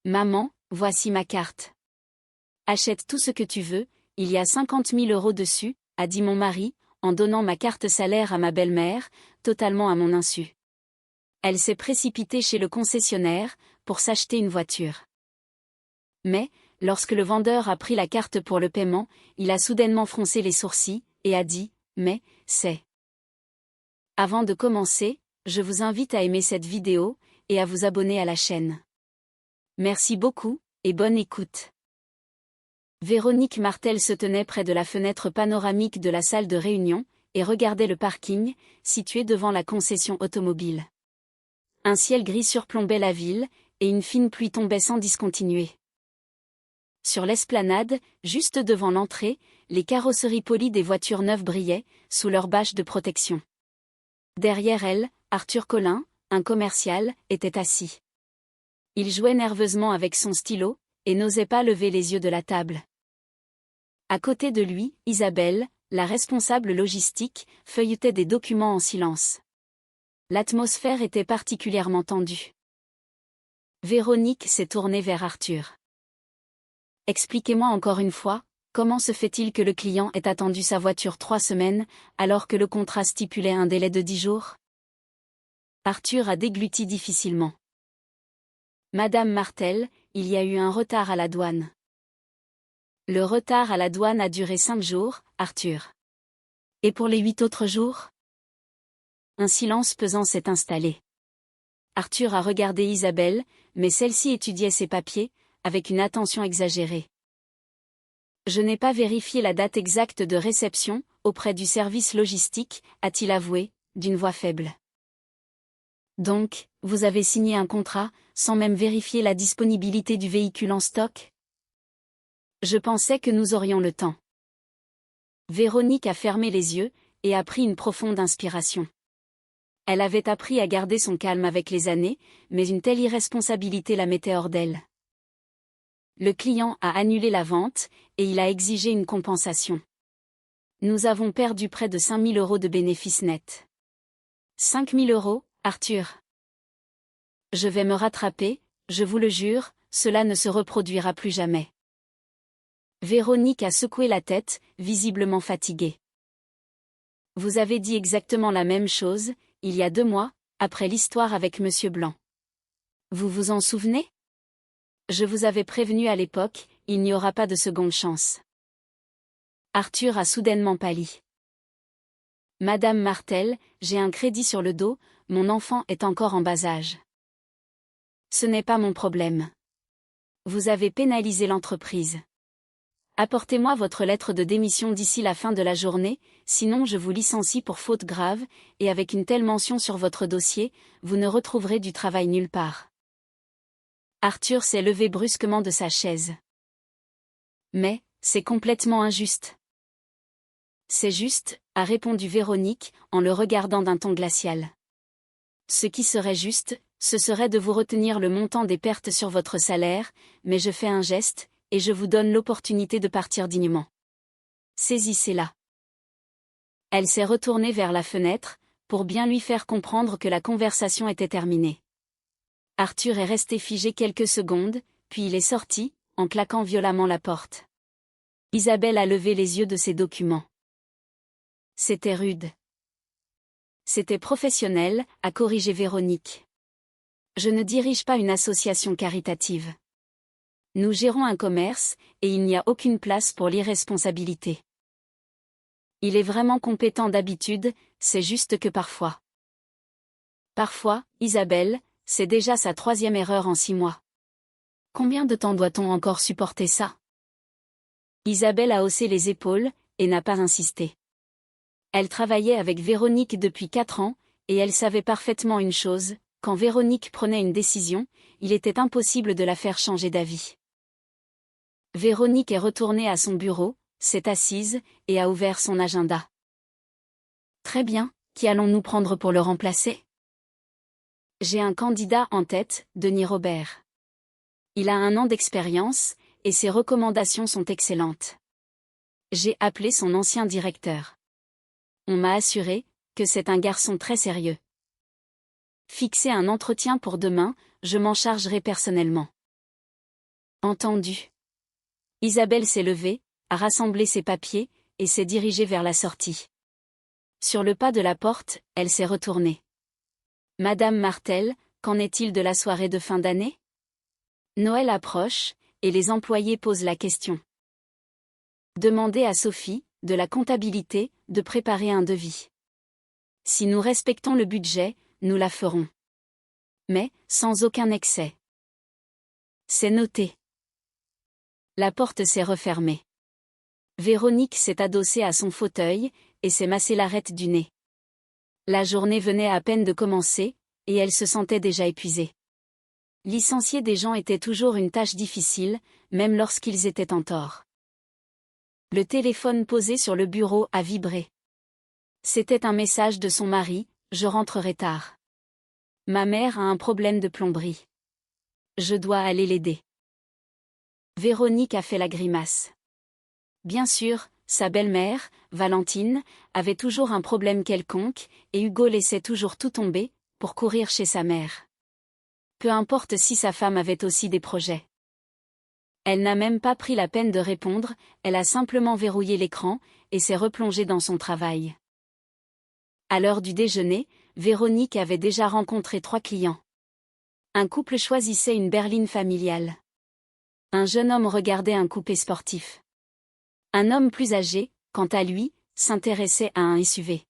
Maman, voici ma carte. Achète tout ce que tu veux, il y a 50 000 € dessus, a dit mon mari, en donnant ma carte salaire à ma belle-mère, totalement à mon insu. Elle s'est précipitée chez le concessionnaire, pour s'acheter une voiture. Mais, lorsque le vendeur a pris la carte pour le paiement, il a soudainement froncé les sourcils, et a dit, « Mais, c'est... » Avant de commencer, je vous invite à aimer cette vidéo, et à vous abonner à la chaîne. Merci beaucoup, et bonne écoute. Véronique Martel se tenait près de la fenêtre panoramique de la salle de réunion, et regardait le parking, situé devant la concession automobile. Un ciel gris surplombait la ville, et une fine pluie tombait sans discontinuer. Sur l'esplanade, juste devant l'entrée, les carrosseries polies des voitures neuves brillaient, sous leurs bâches de protection. Derrière elle, Arthur Collin, un commercial, était assis. Il jouait nerveusement avec son stylo, et n'osait pas lever les yeux de la table. À côté de lui, Isabelle, la responsable logistique, feuilletait des documents en silence. L'atmosphère était particulièrement tendue. Véronique s'est tournée vers Arthur. « Expliquez-moi encore une fois, comment se fait-il que le client ait attendu sa voiture 3 semaines, alors que le contrat stipulait un délai de 10 jours ?» Arthur a dégluti difficilement. « Madame Martel, il y a eu un retard à la douane. » « Le retard à la douane a duré 5 jours, Arthur. Et pour les 8 autres jours ?» Un silence pesant s'est installé. Arthur a regardé Isabelle, mais celle-ci étudiait ses papiers, avec une attention exagérée. « Je n'ai pas vérifié la date exacte de réception, auprès du service logistique, a-t-il avoué, d'une voix faible. « Donc, vous avez signé un contrat, sans même vérifier la disponibilité du véhicule en stock ? Je pensais que nous aurions le temps. » Véronique a fermé les yeux, et a pris une profonde inspiration. Elle avait appris à garder son calme avec les années, mais une telle irresponsabilité la mettait hors d'elle. Le client a annulé la vente, et il a exigé une compensation. Nous avons perdu près de 5 000 € de bénéfices nets. 5 000 €, Arthur. Je vais me rattraper, je vous le jure, cela ne se reproduira plus jamais. Véronique a secoué la tête, visiblement fatiguée. Vous avez dit exactement la même chose, il y a 2 mois, après l'histoire avec Monsieur Blanc. Vous vous en souvenez ? Je vous avais prévenu à l'époque, il n'y aura pas de seconde chance. Arthur a soudainement pâli. Madame Martel, j'ai un crédit sur le dos, mon enfant est encore en bas âge. Ce n'est pas mon problème. Vous avez pénalisé l'entreprise. Apportez-moi votre lettre de démission d'ici la fin de la journée, sinon je vous licencie pour faute grave, et avec une telle mention sur votre dossier, vous ne retrouverez du travail nulle part. Arthur s'est levé brusquement de sa chaise. Mais, c'est complètement injuste. C'est juste, a répondu Véronique, en le regardant d'un ton glacial. Ce qui serait juste, ce serait de vous retenir le montant des pertes sur votre salaire, mais je fais un geste, et je vous donne l'opportunité de partir dignement. Saisissez-la. Elle s'est retournée vers la fenêtre, pour bien lui faire comprendre que la conversation était terminée. Arthur est resté figé quelques secondes, puis il est sorti, en claquant violemment la porte. Isabelle a levé les yeux de ses documents. C'était rude. C'était professionnel, a corrigé Véronique. Je ne dirige pas une association caritative. Nous gérons un commerce, et il n'y a aucune place pour l'irresponsabilité. Il est vraiment compétent d'habitude, c'est juste que parfois. Parfois, Isabelle, c'est déjà sa 3e erreur en 6 mois. Combien de temps doit-on encore supporter ça ? Isabelle a haussé les épaules, et n'a pas insisté. Elle travaillait avec Véronique depuis 4 ans, et elle savait parfaitement une chose, quand Véronique prenait une décision, il était impossible de la faire changer d'avis. Véronique est retournée à son bureau, s'est assise, et a ouvert son agenda. Très bien, qui allons-nous prendre pour le remplacer ? J'ai un candidat en tête, Denis Robert. Il a 1 an d'expérience, et ses recommandations sont excellentes. J'ai appelé son ancien directeur. On m'a assuré que c'est un garçon très sérieux. Fixez un entretien pour demain, je m'en chargerai personnellement. Entendu. Isabelle s'est levée, a rassemblé ses papiers, et s'est dirigée vers la sortie. Sur le pas de la porte, elle s'est retournée. Madame Martel, qu'en est-il de la soirée de fin d'année? Noël approche, et les employés posent la question. Demandez à Sophie, de la comptabilité, de préparer un devis. Si nous respectons le budget, nous la ferons. Mais, sans aucun excès. C'est noté. La porte s'est refermée. Véronique s'est adossée à son fauteuil, et s'est massé l'arête du nez. La journée venait à peine de commencer, et elle se sentait déjà épuisée. Licencier des gens était toujours une tâche difficile, même lorsqu'ils étaient en tort. Le téléphone posé sur le bureau a vibré. C'était un message de son mari, « Je rentrerai tard. Ma mère a un problème de plomberie. Je dois aller l'aider. » Véronique a fait la grimace. Bien sûr, sa belle-mère, Valentine, avait toujours un problème quelconque, et Hugo laissait toujours tout tomber, pour courir chez sa mère. Peu importe si sa femme avait aussi des projets. Elle n'a même pas pris la peine de répondre, elle a simplement verrouillé l'écran, et s'est replongée dans son travail. À l'heure du déjeuner, Véronique avait déjà rencontré 3 clients. Un couple choisissait une berline familiale. Un jeune homme regardait un coupé sportif. Un homme plus âgé, quant à lui, s'intéressait à un SUV.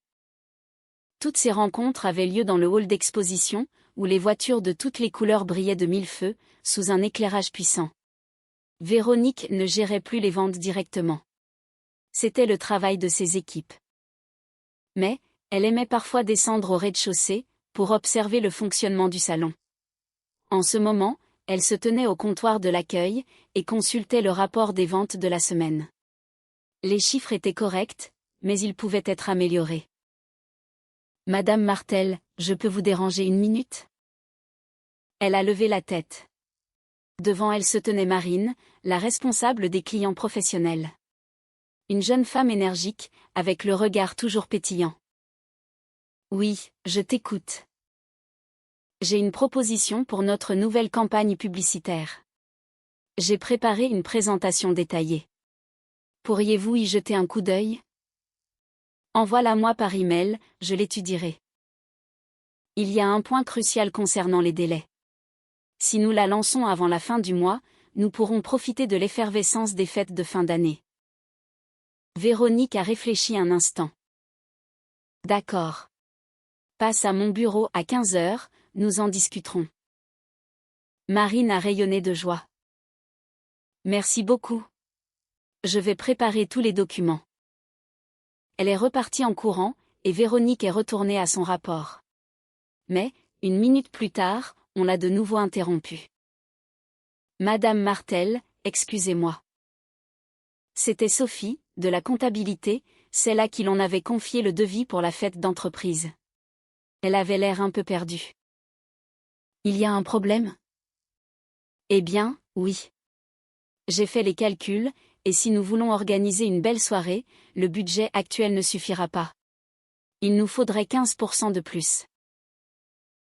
Toutes ces rencontres avaient lieu dans le hall d'exposition, où les voitures de toutes les couleurs brillaient de mille feux, sous un éclairage puissant. Véronique ne gérait plus les ventes directement. C'était le travail de ses équipes. Mais, elle aimait parfois descendre au rez-de-chaussée, pour observer le fonctionnement du salon. En ce moment, elle se tenait au comptoir de l'accueil, et consultait le rapport des ventes de la semaine. Les chiffres étaient corrects, mais ils pouvaient être améliorés. « Madame Martel, je peux vous déranger une minute ?» Elle a levé la tête. Devant elle se tenait Marine, la responsable des clients professionnels. Une jeune femme énergique, avec le regard toujours pétillant. « Oui, je t'écoute. J'ai une proposition pour notre nouvelle campagne publicitaire. J'ai préparé une présentation détaillée. Pourriez-vous y jeter un coup d'œil? Envoie-la-moi par email, je l'étudierai. Il y a un point crucial concernant les délais. Si nous la lançons avant la fin du mois, nous pourrons profiter de l'effervescence des fêtes de fin d'année. » Véronique a réfléchi un instant. « D'accord. Passe à mon bureau à 15 heures, nous en discuterons. » Marine a rayonné de joie. « Merci beaucoup. Je vais préparer tous les documents. » Elle est repartie en courant, et Véronique est retournée à son rapport. Mais, une minute plus tard, on l'a de nouveau interrompue. « Madame Martel, excusez-moi. » C'était Sophie, de la comptabilité, celle à qui l'on avait confié le devis pour la fête d'entreprise. Elle avait l'air un peu perdue. « Il y a un problème? » Eh bien, oui. J'ai fait les calculs, et si nous voulons organiser une belle soirée, le budget actuel ne suffira pas. Il nous faudrait 15% de plus.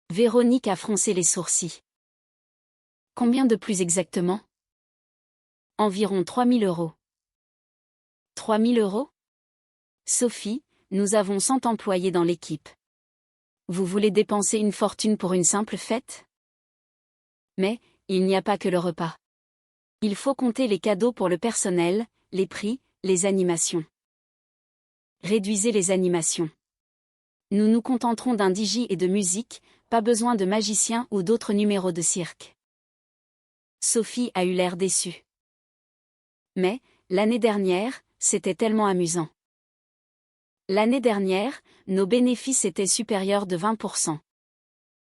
Véronique a froncé les sourcils. Combien de plus exactement? Environ 3 000 €. 3 000 €? Sophie, nous avons 100 employés dans l'équipe. Vous voulez dépenser une fortune pour une simple fête? Mais, il n'y a pas que le repas. Il faut compter les cadeaux pour le personnel, les prix, les animations. Réduisez les animations. Nous nous contenterons d'un DJ et de musique, pas besoin de magiciens ou d'autres numéros de cirque. Sophie a eu l'air déçue. Mais, l'année dernière, c'était tellement amusant. L'année dernière, nos bénéfices étaient supérieurs de 20%.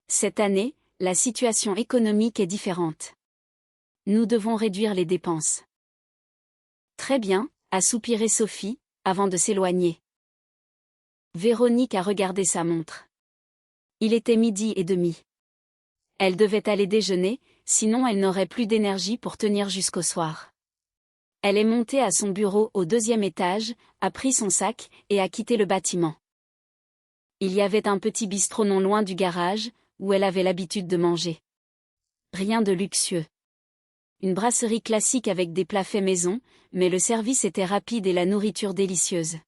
Cette année, la situation économique est différente. Nous devons réduire les dépenses. Très bien, a soupiré Sophie, avant de s'éloigner. Véronique a regardé sa montre. Il était 12h30. Elle devait aller déjeuner, sinon elle n'aurait plus d'énergie pour tenir jusqu'au soir. Elle est montée à son bureau au 2e étage, a pris son sac, et a quitté le bâtiment. Il y avait un petit bistrot non loin du garage, où elle avait l'habitude de manger. Rien de luxueux. Une brasserie classique avec des plats faits maison, mais le service était rapide et la nourriture délicieuse.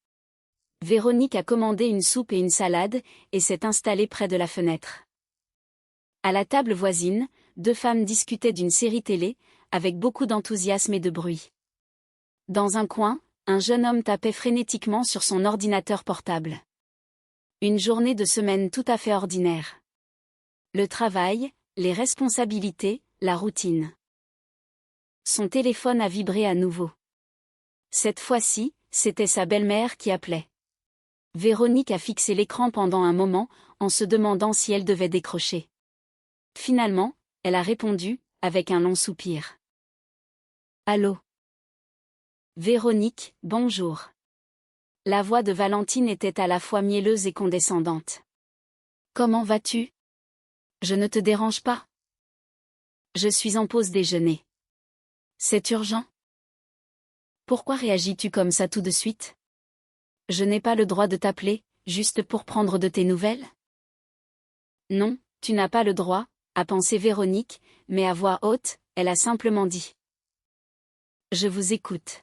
Véronique a commandé une soupe et une salade, et s'est installée près de la fenêtre. À la table voisine, deux femmes discutaient d'une série télé, avec beaucoup d'enthousiasme et de bruit. Dans un coin, un jeune homme tapait frénétiquement sur son ordinateur portable. Une journée de semaine tout à fait ordinaire. Le travail, les responsabilités, la routine. Son téléphone a vibré à nouveau. Cette fois-ci, c'était sa belle-mère qui appelait. Véronique a fixé l'écran pendant un moment, en se demandant si elle devait décrocher. Finalement, elle a répondu, avec un long soupir. Allô? Véronique, bonjour. La voix de Valentine était à la fois mielleuse et condescendante. Comment vas-tu? Je ne te dérange pas? Je suis en pause déjeuner. C'est urgent? Pourquoi réagis-tu comme ça tout de suite? Je n'ai pas le droit de t'appeler, juste pour prendre de tes nouvelles? Non, tu n'as pas le droit, a pensé Véronique, mais à voix haute, elle a simplement dit. Je vous écoute.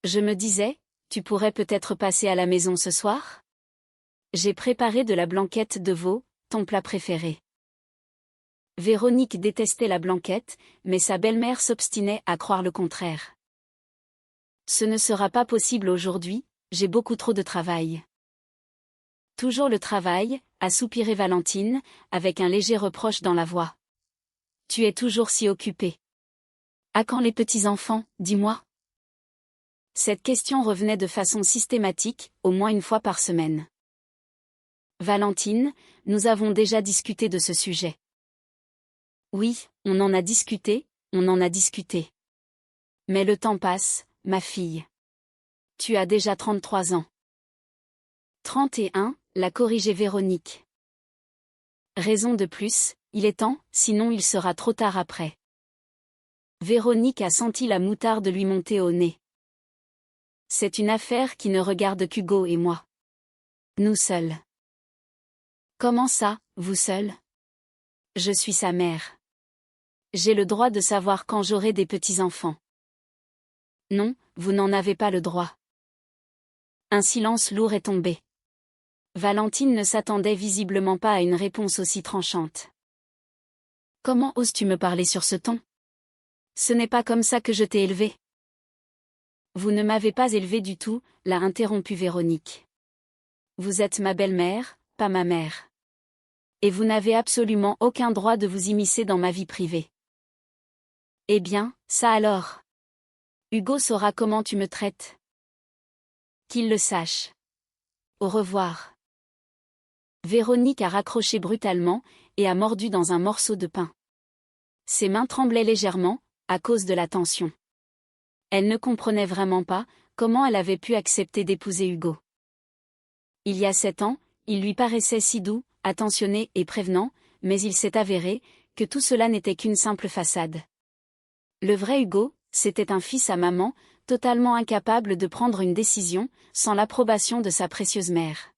Je me disais, tu pourrais peut-être passer à la maison ce soir? J'ai préparé de la blanquette de veau, ton plat préféré. Véronique détestait la blanquette, mais sa belle-mère s'obstinait à croire le contraire. Ce ne sera pas possible aujourd'hui, j'ai beaucoup trop de travail. Toujours le travail, a soupiré Valentine, avec un léger reproche dans la voix. Tu es toujours si occupée. À quand les petits-enfants, dis-moi? Cette question revenait de façon systématique, au moins une fois par semaine. Valentine, nous avons déjà discuté de ce sujet. Oui, on en a discuté, on en a discuté. Mais le temps passe, ma fille. Tu as déjà 33 ans. 31, l'a corrigé Véronique. Raison de plus, il est temps, sinon il sera trop tard après. Véronique a senti la moutarde lui monter au nez. C'est une affaire qui ne regarde qu'Hugo et moi. Nous seuls. Comment ça, vous seuls? Je suis sa mère. J'ai le droit de savoir quand j'aurai des petits-enfants. Non, vous n'en avez pas le droit. Un silence lourd est tombé. Valentine ne s'attendait visiblement pas à une réponse aussi tranchante. Comment oses-tu me parler sur ce ton? Ce n'est pas comme ça que je t'ai élevé. Vous ne m'avez pas élevé du tout, l'a interrompu Véronique. Vous êtes ma belle-mère, pas ma mère. Et vous n'avez absolument aucun droit de vous immiscer dans ma vie privée. Eh bien, ça alors. Hugo saura comment tu me traites. Qu'il le sache. Au revoir. Véronique a raccroché brutalement, et a mordu dans un morceau de pain. Ses mains tremblaient légèrement, à cause de la tension. Elle ne comprenait vraiment pas, comment elle avait pu accepter d'épouser Hugo. Il y a 7 ans, il lui paraissait si doux, attentionné et prévenant, mais il s'est avéré, que tout cela n'était qu'une simple façade. Le vrai Hugo, c'était un fils à maman, totalement incapable de prendre une décision, sans l'approbation de sa précieuse mère.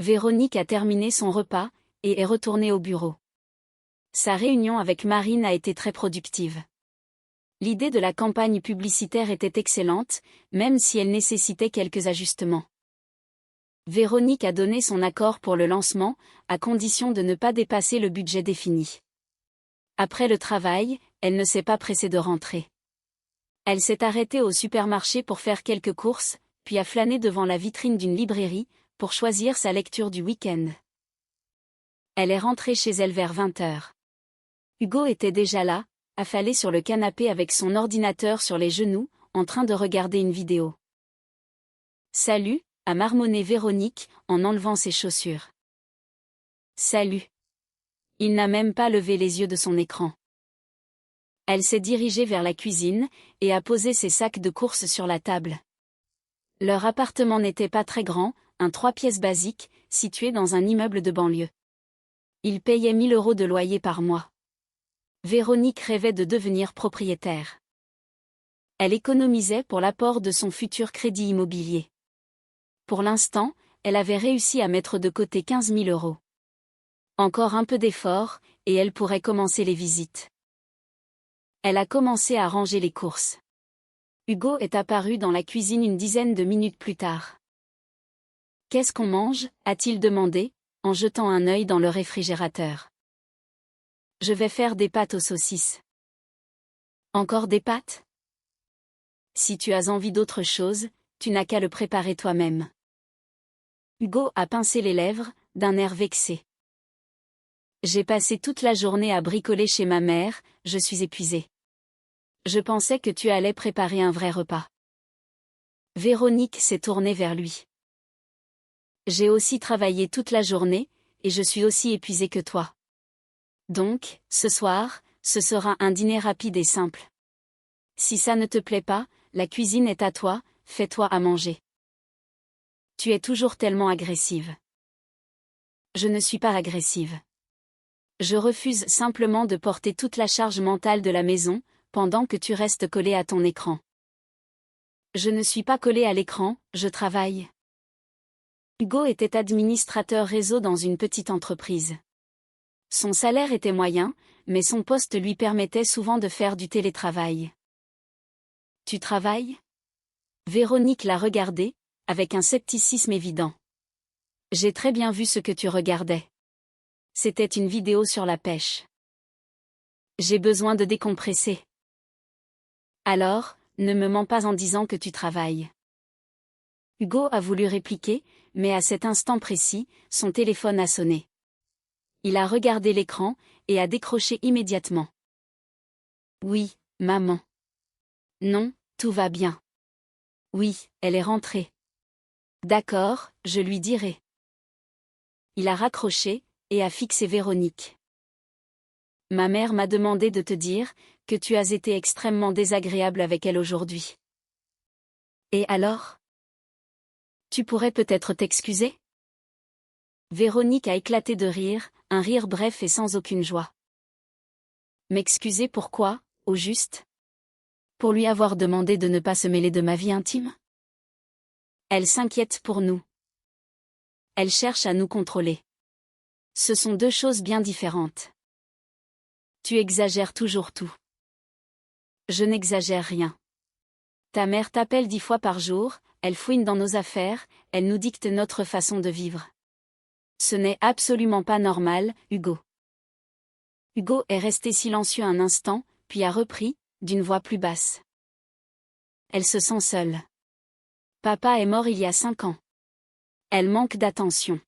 Véronique a terminé son repas, et est retournée au bureau. Sa réunion avec Marine a été très productive. L'idée de la campagne publicitaire était excellente, même si elle nécessitait quelques ajustements. Véronique a donné son accord pour le lancement, à condition de ne pas dépasser le budget défini. Après le travail, elle ne s'est pas pressée de rentrer. Elle s'est arrêtée au supermarché pour faire quelques courses, puis a flâné devant la vitrine d'une librairie, pour choisir sa lecture du week-end. Elle est rentrée chez elle vers 20h. Hugo était déjà là, affalé sur le canapé avec son ordinateur sur les genoux, en train de regarder une vidéo. Salut, a marmonné Véronique, en enlevant ses chaussures. Salut. Il n'a même pas levé les yeux de son écran. Elle s'est dirigée vers la cuisine, et a posé ses sacs de courses sur la table. Leur appartement n'était pas très grand, un 3 pièces basique, situé dans un immeuble de banlieue. Il payait 1 000 € de loyer par mois. Véronique rêvait de devenir propriétaire. Elle économisait pour l'apport de son futur crédit immobilier. Pour l'instant, elle avait réussi à mettre de côté 15 000 €. Encore un peu d'effort, et elle pourrait commencer les visites. Elle a commencé à ranger les courses. Hugo est apparu dans la cuisine une dizaine de minutes plus tard. « Qu'est-ce qu'on mange ?» a-t-il demandé, en jetant un œil dans le réfrigérateur. « Je vais faire des pâtes aux saucisses. »« Encore des pâtes ? Si tu as envie d'autre chose, tu n'as qu'à le préparer toi-même. » Hugo a pincé les lèvres, d'un air vexé. « J'ai passé toute la journée à bricoler chez ma mère, je suis épuisé. Je pensais que tu allais préparer un vrai repas. » Véronique s'est tournée vers lui. « J'ai aussi travaillé toute la journée, et je suis aussi épuisée que toi. Donc, ce soir, ce sera un dîner rapide et simple. Si ça ne te plaît pas, la cuisine est à toi, fais-toi à manger. Tu es toujours tellement agressive. » Je ne suis pas agressive. Je refuse simplement de porter toute la charge mentale de la maison, pendant que tu restes collé à ton écran. Je ne suis pas collé à l'écran, je travaille. Hugo était administrateur réseau dans une petite entreprise. Son salaire était moyen, mais son poste lui permettait souvent de faire du télétravail. Tu travailles ? Véronique l'a regardé, avec un scepticisme évident. J'ai très bien vu ce que tu regardais. C'était une vidéo sur la pêche. J'ai besoin de décompresser. Alors, ne me mens pas en disant que tu travailles. Hugo a voulu répliquer, mais à cet instant précis, son téléphone a sonné. Il a regardé l'écran, et a décroché immédiatement. Oui, maman. Non, tout va bien. Oui, elle est rentrée. D'accord, je lui dirai. Il a raccroché, et a fixé Véronique. Ma mère m'a demandé de te dire que tu as été extrêmement désagréable avec elle aujourd'hui. Et alors ? Tu pourrais peut-être t'excuser ? Véronique a éclaté de rire, un rire bref et sans aucune joie. M'excuser pourquoi, au juste ? Pour lui avoir demandé de ne pas se mêler de ma vie intime ? Elle s'inquiète pour nous. Elle cherche à nous contrôler. Ce sont deux choses bien différentes. Tu exagères toujours tout. Je n'exagère rien. Ta mère t'appelle 10 fois par jour, elle fouine dans nos affaires, elle nous dicte notre façon de vivre. Ce n'est absolument pas normal, Hugo. Hugo est resté silencieux un instant, puis a repris, d'une voix plus basse. Elle se sent seule. Papa est mort il y a 5 ans. Elle manque d'attention.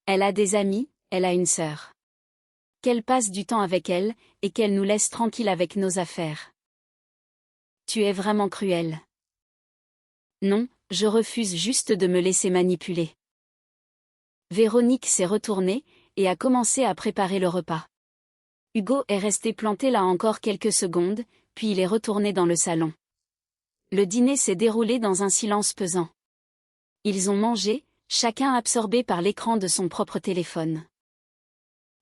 Elle a des amis, elle a une sœur. Qu'elle passe du temps avec elle, et qu'elle nous laisse tranquilles avec nos affaires. Tu es vraiment cruel. Non, je refuse juste de me laisser manipuler. Véronique s'est retournée, et a commencé à préparer le repas. Hugo est resté planté là encore quelques secondes, puis il est retourné dans le salon. Le dîner s'est déroulé dans un silence pesant. Ils ont mangé, chacun absorbé par l'écran de son propre téléphone.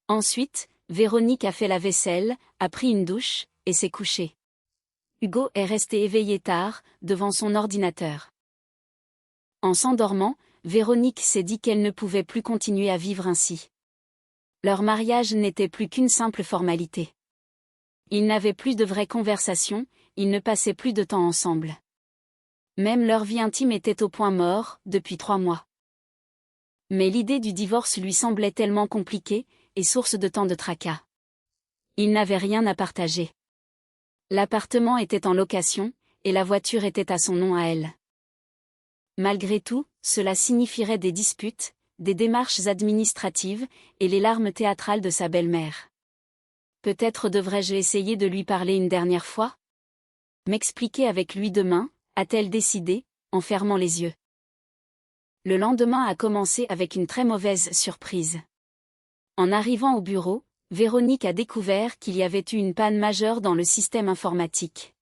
Ensuite, Véronique a fait la vaisselle, a pris une douche, et s'est couchée. Hugo est resté éveillé tard, devant son ordinateur. En s'endormant, Véronique s'est dit qu'elle ne pouvait plus continuer à vivre ainsi. Leur mariage n'était plus qu'une simple formalité. Ils n'avaient plus de vraies conversations, ils ne passaient plus de temps ensemble. Même leur vie intime était au point mort, depuis 3 mois. Mais l'idée du divorce lui semblait tellement compliquée, et source de tant de tracas. Ils n'avaient rien à partager. L'appartement était en location, et la voiture était à son nom à elle. Malgré tout, cela signifierait des disputes, des démarches administratives, et les larmes théâtrales de sa belle-mère. Peut-être devrais-je essayer de lui parler une dernière fois ? M'expliquer avec lui demain, a-t-elle décidé, en fermant les yeux. Le lendemain a commencé avec une très mauvaise surprise. En arrivant au bureau, Véronique a découvert qu'il y avait eu une panne majeure dans le système informatique.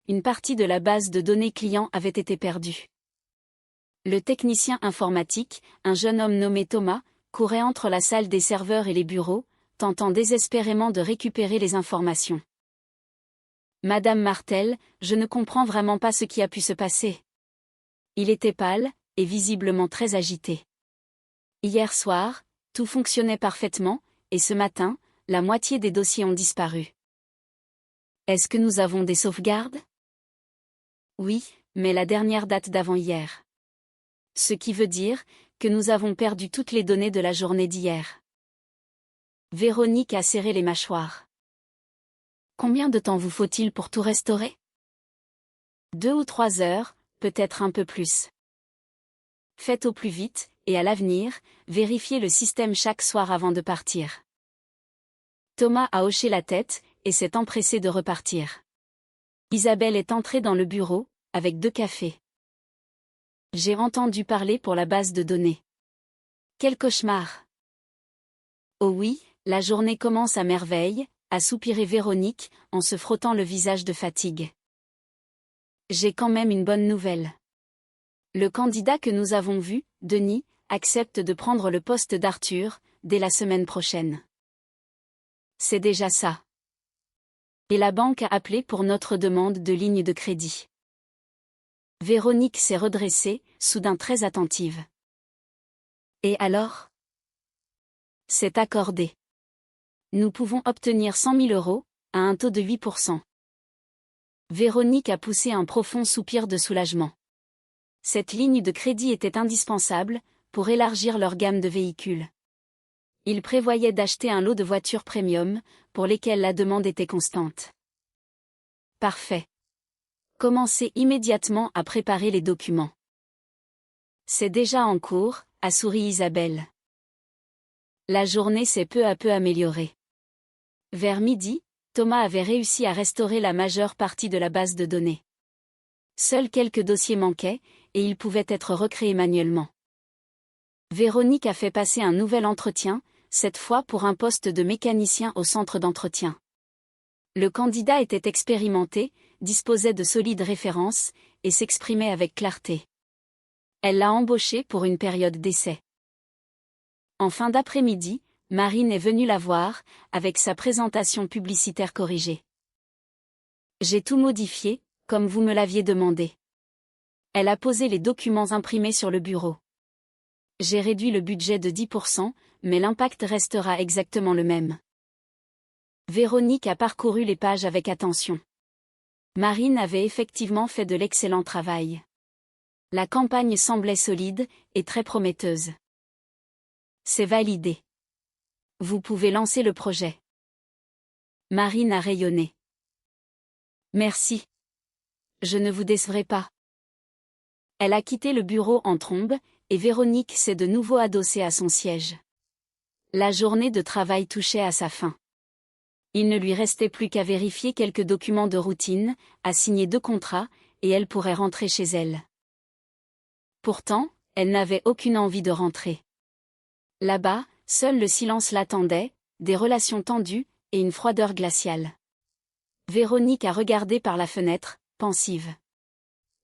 Une partie de la base de données clients avait été perdue. Le technicien informatique, un jeune homme nommé Thomas, courait entre la salle des serveurs et les bureaux, tentant désespérément de récupérer les informations. Madame Martel, je ne comprends vraiment pas ce qui a pu se passer. Il était pâle, et visiblement très agité. Hier soir, tout fonctionnait parfaitement, et ce matin, la moitié des dossiers ont disparu. Est-ce que nous avons des sauvegardes? Oui, mais la dernière date d'avant-hier. Ce qui veut dire que nous avons perdu toutes les données de la journée d'hier. Véronique a serré les mâchoires. Combien de temps vous faut-il pour tout restaurer? 2 ou 3 heures, peut-être un peu plus. Faites au plus vite, et à l'avenir, vérifiez le système chaque soir avant de partir. Thomas a hoché la tête, et s'est empressé de repartir. Isabelle est entrée dans le bureau, avec 2 cafés. J'ai entendu parler pour la base de données. Quel cauchemar! Oh oui, la journée commence à merveille, a soupiré Véronique, en se frottant le visage de fatigue. J'ai quand même une bonne nouvelle. Le candidat que nous avons vu, Denis, accepte de prendre le poste d'Arthur, dès la semaine prochaine. C'est déjà ça. Et la banque a appelé pour notre demande de ligne de crédit. Véronique s'est redressée, soudain très attentive. Et alors? C'est accordé. Nous pouvons obtenir 100 000 euros, à un taux de 8%. Véronique a poussé un profond soupir de soulagement. Cette ligne de crédit était indispensable, pour élargir leur gamme de véhicules. Ils prévoyaient d'acheter un lot de voitures premium, pour lesquelles la demande était constante. Parfait. Commencez immédiatement à préparer les documents. C'est déjà en cours, a souri Isabelle. La journée s'est peu à peu améliorée. Vers midi, Thomas avait réussi à restaurer la majeure partie de la base de données. Seuls quelques dossiers manquaient, et ils pouvaient être recréés manuellement. Véronique a fait passer un nouvel entretien, cette fois pour un poste de mécanicien au centre d'entretien. Le candidat était expérimenté, disposait de solides références, et s'exprimait avec clarté. Elle l'a embauché pour une période d'essai. En fin d'après-midi, Marine est venue la voir, avec sa présentation publicitaire corrigée. J'ai tout modifié, comme vous me l'aviez demandé. Elle a posé les documents imprimés sur le bureau. J'ai réduit le budget de 10%, mais l'impact restera exactement le même. Véronique a parcouru les pages avec attention. Marine avait effectivement fait de l'excellent travail. La campagne semblait solide, et très prometteuse. C'est validé. Vous pouvez lancer le projet. Marine a rayonné. Merci. Je ne vous décevrai pas. Elle a quitté le bureau en trombe, et Véronique s'est de nouveau adossée à son siège. La journée de travail touchait à sa fin. Il ne lui restait plus qu'à vérifier quelques documents de routine, à signer 2 contrats, et elle pourrait rentrer chez elle. Pourtant, elle n'avait aucune envie de rentrer. Là-bas, seul le silence l'attendait, des relations tendues, et une froideur glaciale. Véronique a regardé par la fenêtre, pensive.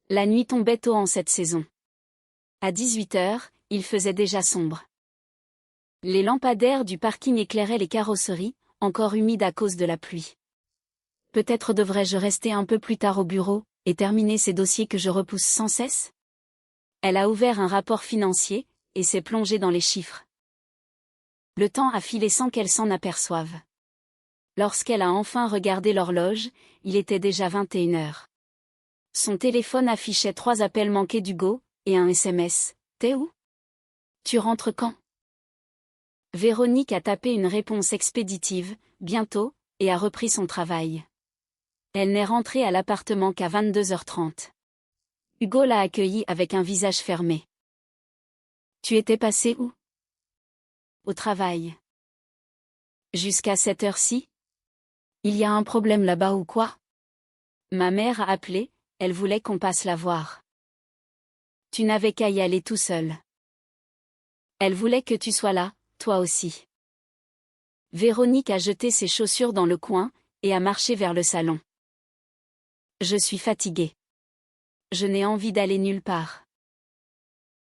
La nuit tombait tôt en cette saison. À 18 heures, il faisait déjà sombre. Les lampadaires du parking éclairaient les carrosseries, encore humides à cause de la pluie. Peut-être devrais-je rester un peu plus tard au bureau, et terminer ces dossiers que je repousse sans cesse? Elle a ouvert un rapport financier, et s'est plongée dans les chiffres. Le temps a filé sans qu'elle s'en aperçoive. Lorsqu'elle a enfin regardé l'horloge, il était déjà 21 heures. Son téléphone affichait 3 appels manqués d'Hugo, et un SMS. T'es où? Tu rentres quand? Véronique a tapé une réponse expéditive, bientôt, et a repris son travail. Elle n'est rentrée à l'appartement qu'à 22h30. Hugo l'a accueillie avec un visage fermé. Tu étais passé où? Au travail. Jusqu'à cette heure-ci? Il y a un problème là-bas ou quoi? Ma mère a appelé, elle voulait qu'on passe la voir. Tu n'avais qu'à y aller tout seul. Elle voulait que tu sois là, toi aussi. Véronique a jeté ses chaussures dans le coin, et a marché vers le salon. Je suis fatiguée. Je n'ai envie d'aller nulle part.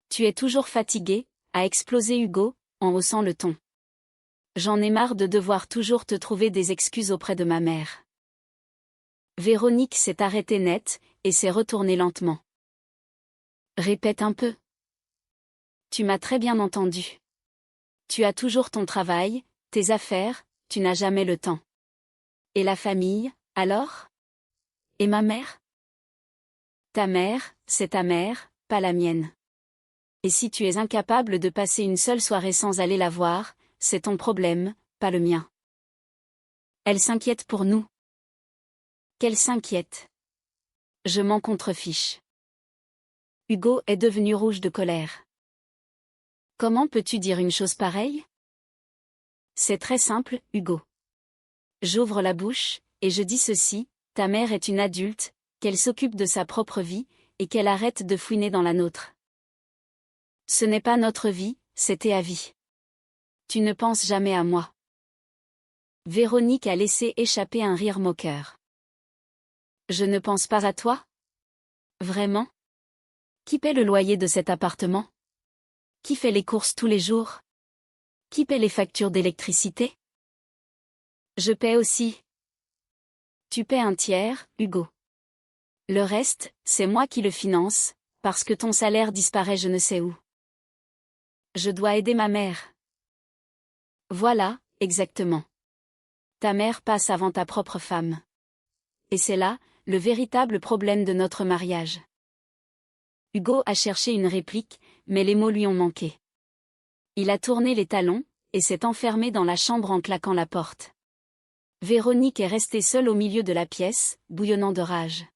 Tu es toujours fatiguée, a explosé Hugo, en haussant le ton. J'en ai marre de devoir toujours te trouver des excuses auprès de ma mère. Véronique s'est arrêtée net, et s'est retournée lentement. Répète un peu. Tu m'as très bien entendu. Tu as toujours ton travail, tes affaires, tu n'as jamais le temps. Et la famille, Alors? Et ma mère? Ta mère, c'est ta mère, pas la mienne. Et si tu es incapable de passer une seule soirée sans aller la voir, c'est ton problème, pas le mien. Elle s'inquiète pour nous. Qu'elle s'inquiète. Je m'en contrefiche. Hugo est devenu rouge de colère. Comment peux-tu dire une chose pareille? C'est très simple, Hugo. J'ouvre la bouche, et je dis ceci, ta mère est une adulte, qu'elle s'occupe de sa propre vie, et qu'elle arrête de fouiner dans la nôtre. Ce n'est pas notre vie, c'était à vie. Tu ne penses jamais à moi. Véronique a laissé échapper un rire moqueur. Je ne pense pas à toi? Vraiment? Qui paie le loyer de cet appartement? Qui fait les courses tous les jours? Qui paie les factures d'électricité? Je paie aussi. Tu paies un tiers, Hugo. Le reste, c'est moi qui le finance, parce que ton salaire disparaît je ne sais où. Je dois aider ma mère. Voilà, exactement. Ta mère passe avant ta propre femme. Et c'est là, le véritable problème de notre mariage. Hugo a cherché une réplique, mais les mots lui ont manqué. Il a tourné les talons, et s'est enfermé dans la chambre en claquant la porte. Véronique est restée seule au milieu de la pièce, bouillonnant de rage.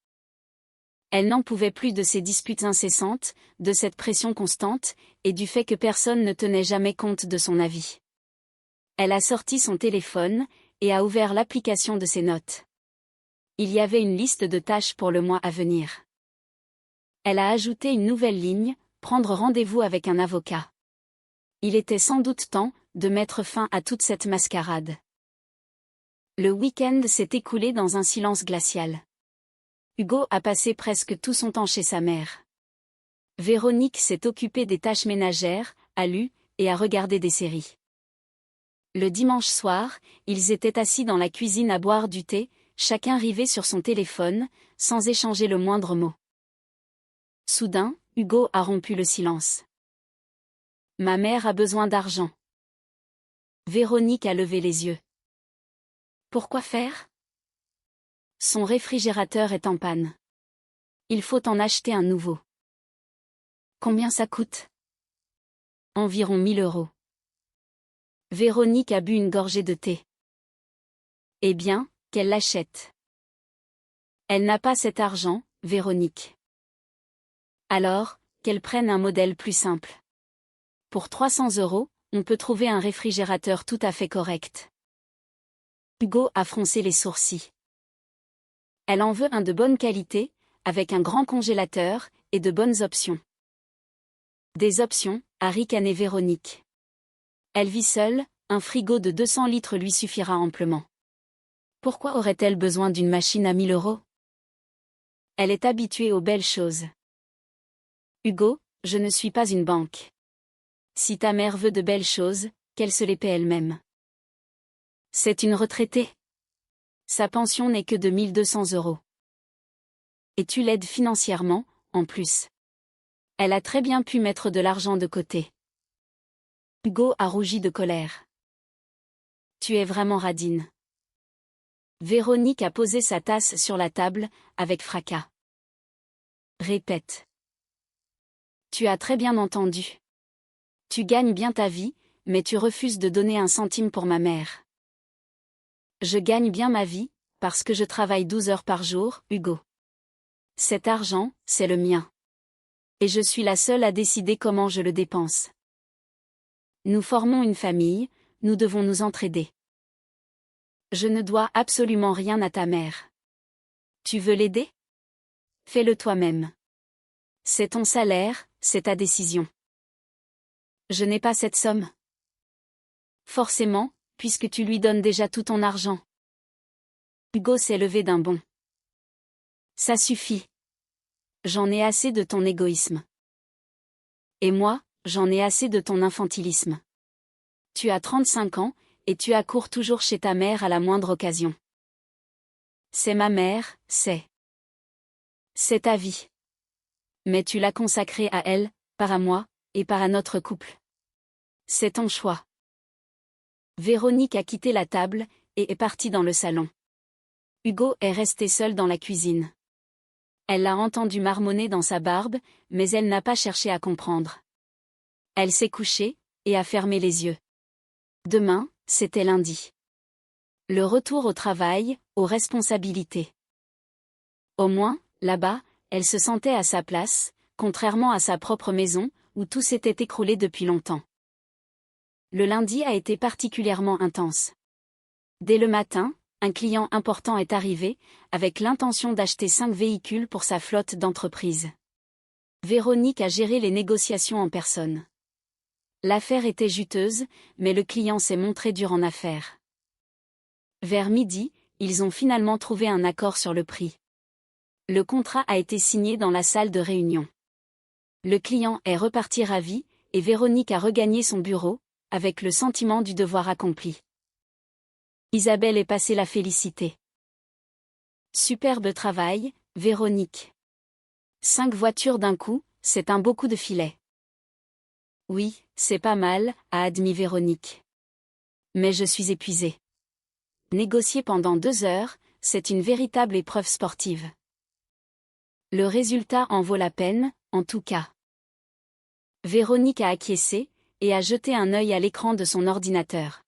Elle n'en pouvait plus de ces disputes incessantes, de cette pression constante, et du fait que personne ne tenait jamais compte de son avis. Elle a sorti son téléphone, et a ouvert l'application de ses notes. Il y avait une liste de tâches pour le mois à venir. Elle a ajouté une nouvelle ligne, prendre rendez-vous avec un avocat. Il était sans doute temps de mettre fin à toute cette mascarade. Le week-end s'est écoulé dans un silence glacial. Hugo a passé presque tout son temps chez sa mère. Véronique s'est occupée des tâches ménagères, a lu, et a regardé des séries. Le dimanche soir, ils étaient assis dans la cuisine à boire du thé, chacun rivé sur son téléphone, sans échanger le moindre mot. Soudain, Hugo a rompu le silence. Ma mère a besoin d'argent. Véronique a levé les yeux. Pourquoi faire? Son réfrigérateur est en panne. Il faut en acheter un nouveau. Combien ça coûte? Environ 1000 €. Véronique a bu une gorgée de thé. Eh bien, qu'elle l'achète. Elle n'a pas cet argent, Véronique. Alors, qu'elle prenne un modèle plus simple. Pour 300 €, on peut trouver un réfrigérateur tout à fait correct. Hugo a froncé les sourcils. Elle en veut un de bonne qualité, avec un grand congélateur, et de bonnes options. Des options, a ricané Véronique. Elle vit seule, un frigo de 200 litres lui suffira amplement. Pourquoi aurait-elle besoin d'une machine à 1000 €? Elle est habituée aux belles choses. Hugo, je ne suis pas une banque. Si ta mère veut de belles choses, qu'elle se les paie elle-même. C'est une retraitée. Sa pension n'est que de 1200 €. Et tu l'aides financièrement, en plus. Elle a très bien pu mettre de l'argent de côté. Hugo a rougi de colère. Tu es vraiment radine. Véronique a posé sa tasse sur la table, avec fracas. Répète. Tu as très bien entendu. Tu gagnes bien ta vie, mais tu refuses de donner un centime pour ma mère. Je gagne bien ma vie, parce que je travaille 12 heures par jour, Hugo. Cet argent, c'est le mien. Et je suis la seule à décider comment je le dépense. Nous formons une famille, nous devons nous entraider. Je ne dois absolument rien à ta mère. Tu veux l'aider? Fais-le toi-même. C'est ton salaire, c'est ta décision. Je n'ai pas cette somme. Forcément, puisque tu lui donnes déjà tout ton argent. Hugo s'est levé d'un bond. Ça suffit. J'en ai assez de ton égoïsme. Et moi, j'en ai assez de ton infantilisme. Tu as 35 ans, et tu accours toujours chez ta mère à la moindre occasion. C'est ma mère, c'est ta vie. Mais tu l'as consacrée à elle, pas à moi, et pas à notre couple. C'est ton choix. Véronique a quitté la table, et est partie dans le salon. Hugo est resté seul dans la cuisine. Elle l'a entendu marmonner dans sa barbe, mais elle n'a pas cherché à comprendre. Elle s'est couchée, et a fermé les yeux. Demain, c'était lundi. Le retour au travail, aux responsabilités. Au moins, là-bas, elle se sentait à sa place, contrairement à sa propre maison, où tout s'était écroulé depuis longtemps. Le lundi a été particulièrement intense. Dès le matin, un client important est arrivé, avec l'intention d'acheter 5 véhicules pour sa flotte d'entreprise. Véronique a géré les négociations en personne. L'affaire était juteuse, mais le client s'est montré dur en affaires. Vers midi, ils ont finalement trouvé un accord sur le prix. Le contrat a été signé dans la salle de réunion. Le client est reparti ravi, et Véronique a regagné son bureau, avec le sentiment du devoir accompli. Isabelle est passée la féliciter. Superbe travail, Véronique. 5 voitures d'un coup, c'est un beau coup de filet. Oui, c'est pas mal, a admis Véronique. Mais je suis épuisée. Négocier pendant 2 heures, c'est une véritable épreuve sportive. Le résultat en vaut la peine, en tout cas. Véronique a acquiescé, et a jeté un œil à l'écran de son ordinateur.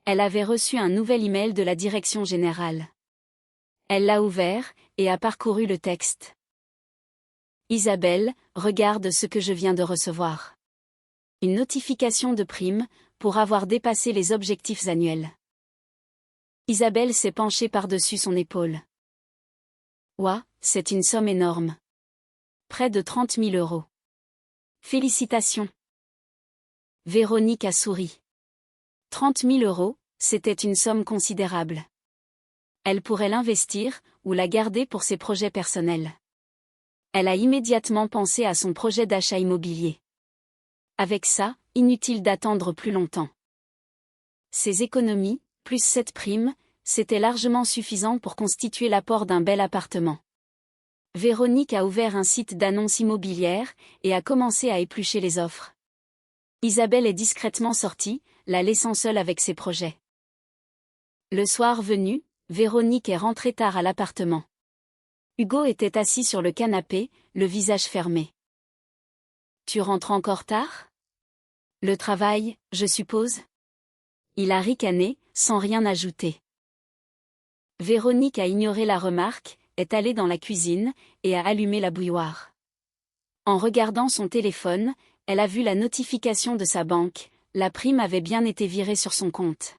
Elle avait reçu un nouvel email de la direction générale. Elle l'a ouvert, et a parcouru le texte. Isabelle, regarde ce que je viens de recevoir. Une notification de prime, pour avoir dépassé les objectifs annuels. Isabelle s'est penchée par-dessus son épaule. Ouah, c'est une somme énorme. Près de 30 000 euros. Félicitations. Véronique a souri. 30 000 euros, c'était une somme considérable. Elle pourrait l'investir, ou la garder pour ses projets personnels. Elle a immédiatement pensé à son projet d'achat immobilier. Avec ça, inutile d'attendre plus longtemps. Ses économies, plus cette prime, c'était largement suffisant pour constituer l'apport d'un bel appartement. Véronique a ouvert un site d'annonces immobilières, et a commencé à éplucher les offres. Isabelle est discrètement sortie, la laissant seule avec ses projets. Le soir venu, Véronique est rentrée tard à l'appartement. Hugo était assis sur le canapé, le visage fermé. Tu rentres encore tard? Le travail, je suppose? Il a ricané, sans rien ajouter. Véronique a ignoré la remarque, est allée dans la cuisine, et a allumé la bouilloire. En regardant son téléphone, elle a vu la notification de sa banque, la prime avait bien été virée sur son compte.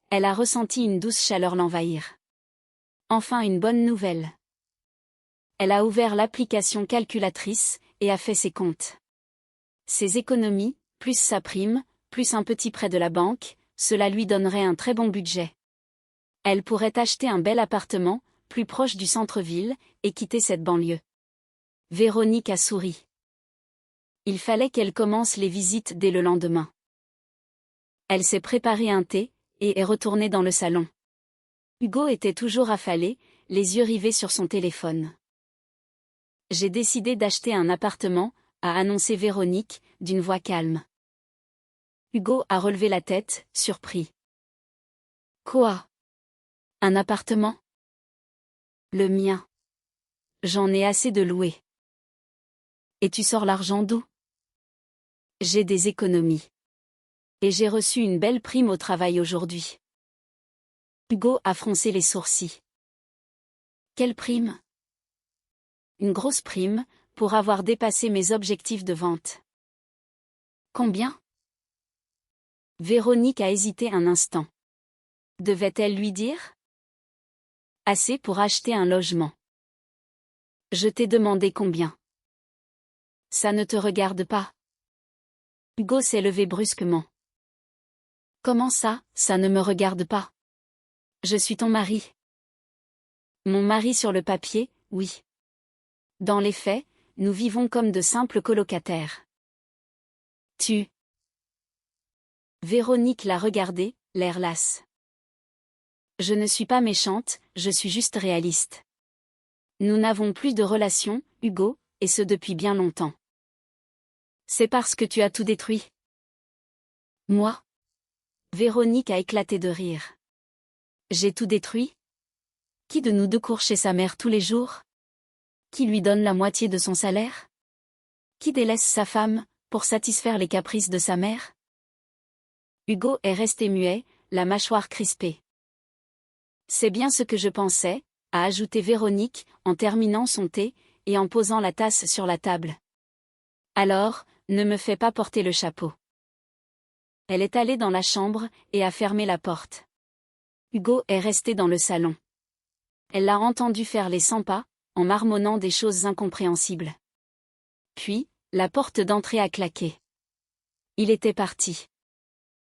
Elle a ressenti une douce chaleur l'envahir. Enfin une bonne nouvelle. Elle a ouvert l'application calculatrice, et a fait ses comptes. Ses économies, plus sa prime, plus un petit prêt de la banque, cela lui donnerait un très bon budget. Elle pourrait acheter un bel appartement, plus proche du centre-ville, et quitter cette banlieue. Véronique a souri. Il fallait qu'elle commence les visites dès le lendemain. Elle s'est préparé un thé, et est retournée dans le salon. Hugo était toujours affalé, les yeux rivés sur son téléphone. J'ai décidé d'acheter un appartement, a annoncé Véronique, d'une voix calme. Hugo a relevé la tête, surpris. Quoi? Un appartement? Le mien. J'en ai assez de louer. Et tu sors l'argent d'où? J'ai des économies. Et j'ai reçu une belle prime au travail aujourd'hui. Hugo a froncé les sourcils. Quelle prime? Une grosse prime, pour avoir dépassé mes objectifs de vente. Combien? Véronique a hésité un instant. Devait-elle lui dire? Assez pour acheter un logement. Je t'ai demandé combien. Ça ne te regarde pas. Hugo s'est levé brusquement. Comment ça ne me regarde pas? Je suis ton mari. Mon mari sur le papier, oui. Dans les faits, nous vivons comme de simples colocataires. Tu. Véronique l'a regardé, l'air lasse. Je ne suis pas méchante, je suis juste réaliste. Nous n'avons plus de relation, Hugo, et ce depuis bien longtemps. C'est parce que tu as tout détruit. Moi? » ? » ? « « » » « « » » » « « » » » « « » » » « « » » « « » « » « » « » « » « » « » « » « » « » « » « » « » « » « » « » « » « » « » « » « » « » « » « » « » « » « » « » « » « » « » « » « » « » « » « » « » « » « » « » « » « » « » « » « » « » « » « » « » « » « » « » « » « » « » « » « » « » « » « » « » « » « » « » « » « » « » « » « » « » « » « » « » « » « » « » « » « » « » « » « » « » « » « » « » « » « » « » « » « » « » « » « » « » « » « » « » « » « » « » « » « » « » « » Qui de nous deux court chez sa mère tous les jours? Qui lui donne la moitié de son salaire? Qui délaisse sa femme, pour satisfaire les caprices de sa mère? Hugo est resté muet, la mâchoire crispée. C'est bien ce que je pensais, a ajouté Véronique, en terminant son thé, et en posant la tasse sur la table. Alors, ne me fais pas porter le chapeau. Elle est allée dans la chambre, et a fermé la porte. Hugo est resté dans le salon. Elle l'a entendu faire les 100 pas, en marmonnant des choses incompréhensibles. Puis, la porte d'entrée a claqué. Il était parti.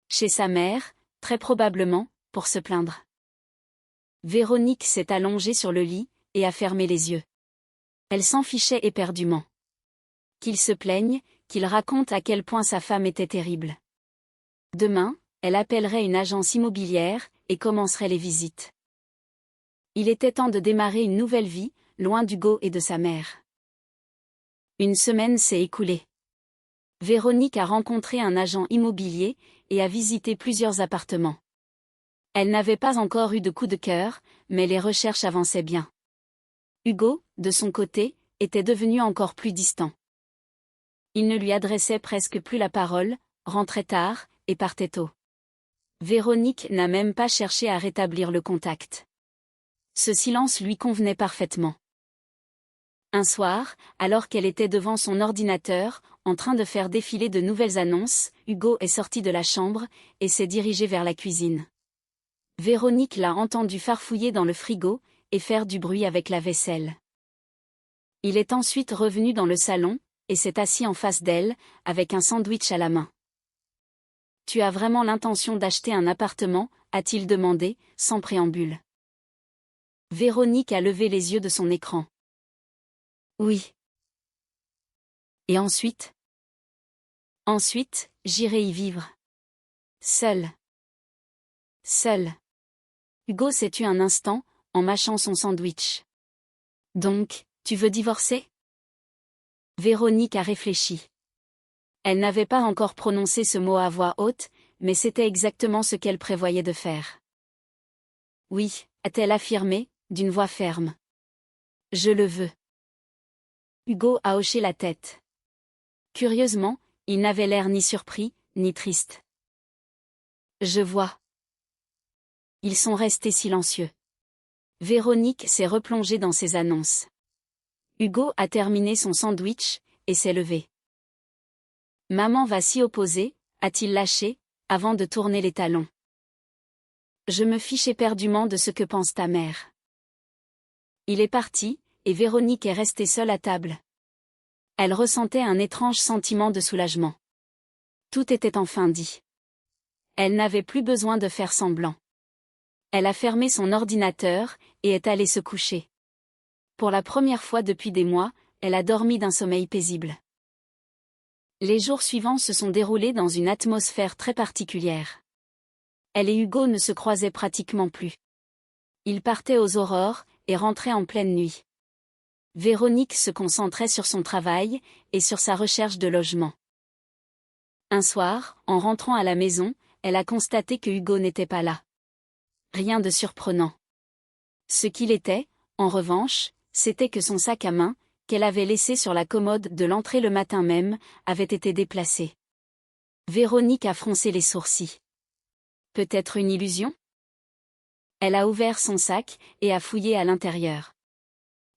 Chez sa mère, très probablement, pour se plaindre. Véronique s'est allongée sur le lit, et a fermé les yeux. Elle s'en fichait éperdument. Qu'il se plaigne, qu'il raconte à quel point sa femme était terrible. Demain, elle appellerait une agence immobilière, et commencerait les visites. Il était temps de démarrer une nouvelle vie, loin d'Hugo et de sa mère. Une semaine s'est écoulée. Véronique a rencontré un agent immobilier, et a visité plusieurs appartements. Elle n'avait pas encore eu de coup de cœur, mais les recherches avançaient bien. Hugo, de son côté, était devenu encore plus distant. Il ne lui adressait presque plus la parole, rentrait tard, et partait tôt. Véronique n'a même pas cherché à rétablir le contact. Ce silence lui convenait parfaitement. Un soir, alors qu'elle était devant son ordinateur, en train de faire défiler de nouvelles annonces, Hugo est sorti de la chambre, et s'est dirigé vers la cuisine. Véronique l'a entendu farfouiller dans le frigo, et faire du bruit avec la vaisselle. Il est ensuite revenu dans le salon, et s'est assis en face d'elle, avec un sandwich à la main. « Tu as vraiment l'intention d'acheter un appartement ?» a-t-il demandé, sans préambule. Véronique a levé les yeux de son écran. Oui. Et ensuite? Ensuite, j'irai y vivre. Seul. Seul. Hugo s'est tu un instant, en mâchant son sandwich. Donc, tu veux divorcer? Véronique a réfléchi. Elle n'avait pas encore prononcé ce mot à voix haute, mais c'était exactement ce qu'elle prévoyait de faire. Oui, a-t-elle affirmé, d'une voix ferme. Je le veux. Hugo a hoché la tête. Curieusement, il n'avait l'air ni surpris, ni triste. Je vois. Ils sont restés silencieux. Véronique s'est replongée dans ses annonces. Hugo a terminé son sandwich, et s'est levé. Maman va s'y opposer, a-t-il lâché, avant de tourner les talons. Je me fiche éperdument de ce que pense ta mère. Il est parti, et Véronique est restée seule à table. Elle ressentait un étrange sentiment de soulagement. Tout était enfin dit. Elle n'avait plus besoin de faire semblant. Elle a fermé son ordinateur, et est allée se coucher. Pour la première fois depuis des mois, elle a dormi d'un sommeil paisible. Les jours suivants se sont déroulés dans une atmosphère très particulière. Elle et Hugo ne se croisaient pratiquement plus. Ils partaient aux aurores, et rentraient en pleine nuit. Véronique se concentrait sur son travail, et sur sa recherche de logement. Un soir, en rentrant à la maison, elle a constaté que Hugo n'était pas là. Rien de surprenant. Ce qu'il était, en revanche, c'était que son sac à main, qu'elle avait laissé sur la commode de l'entrée le matin même, avait été déplacé. Véronique a froncé les sourcils. Peut-être une illusion? Elle a ouvert son sac, et a fouillé à l'intérieur.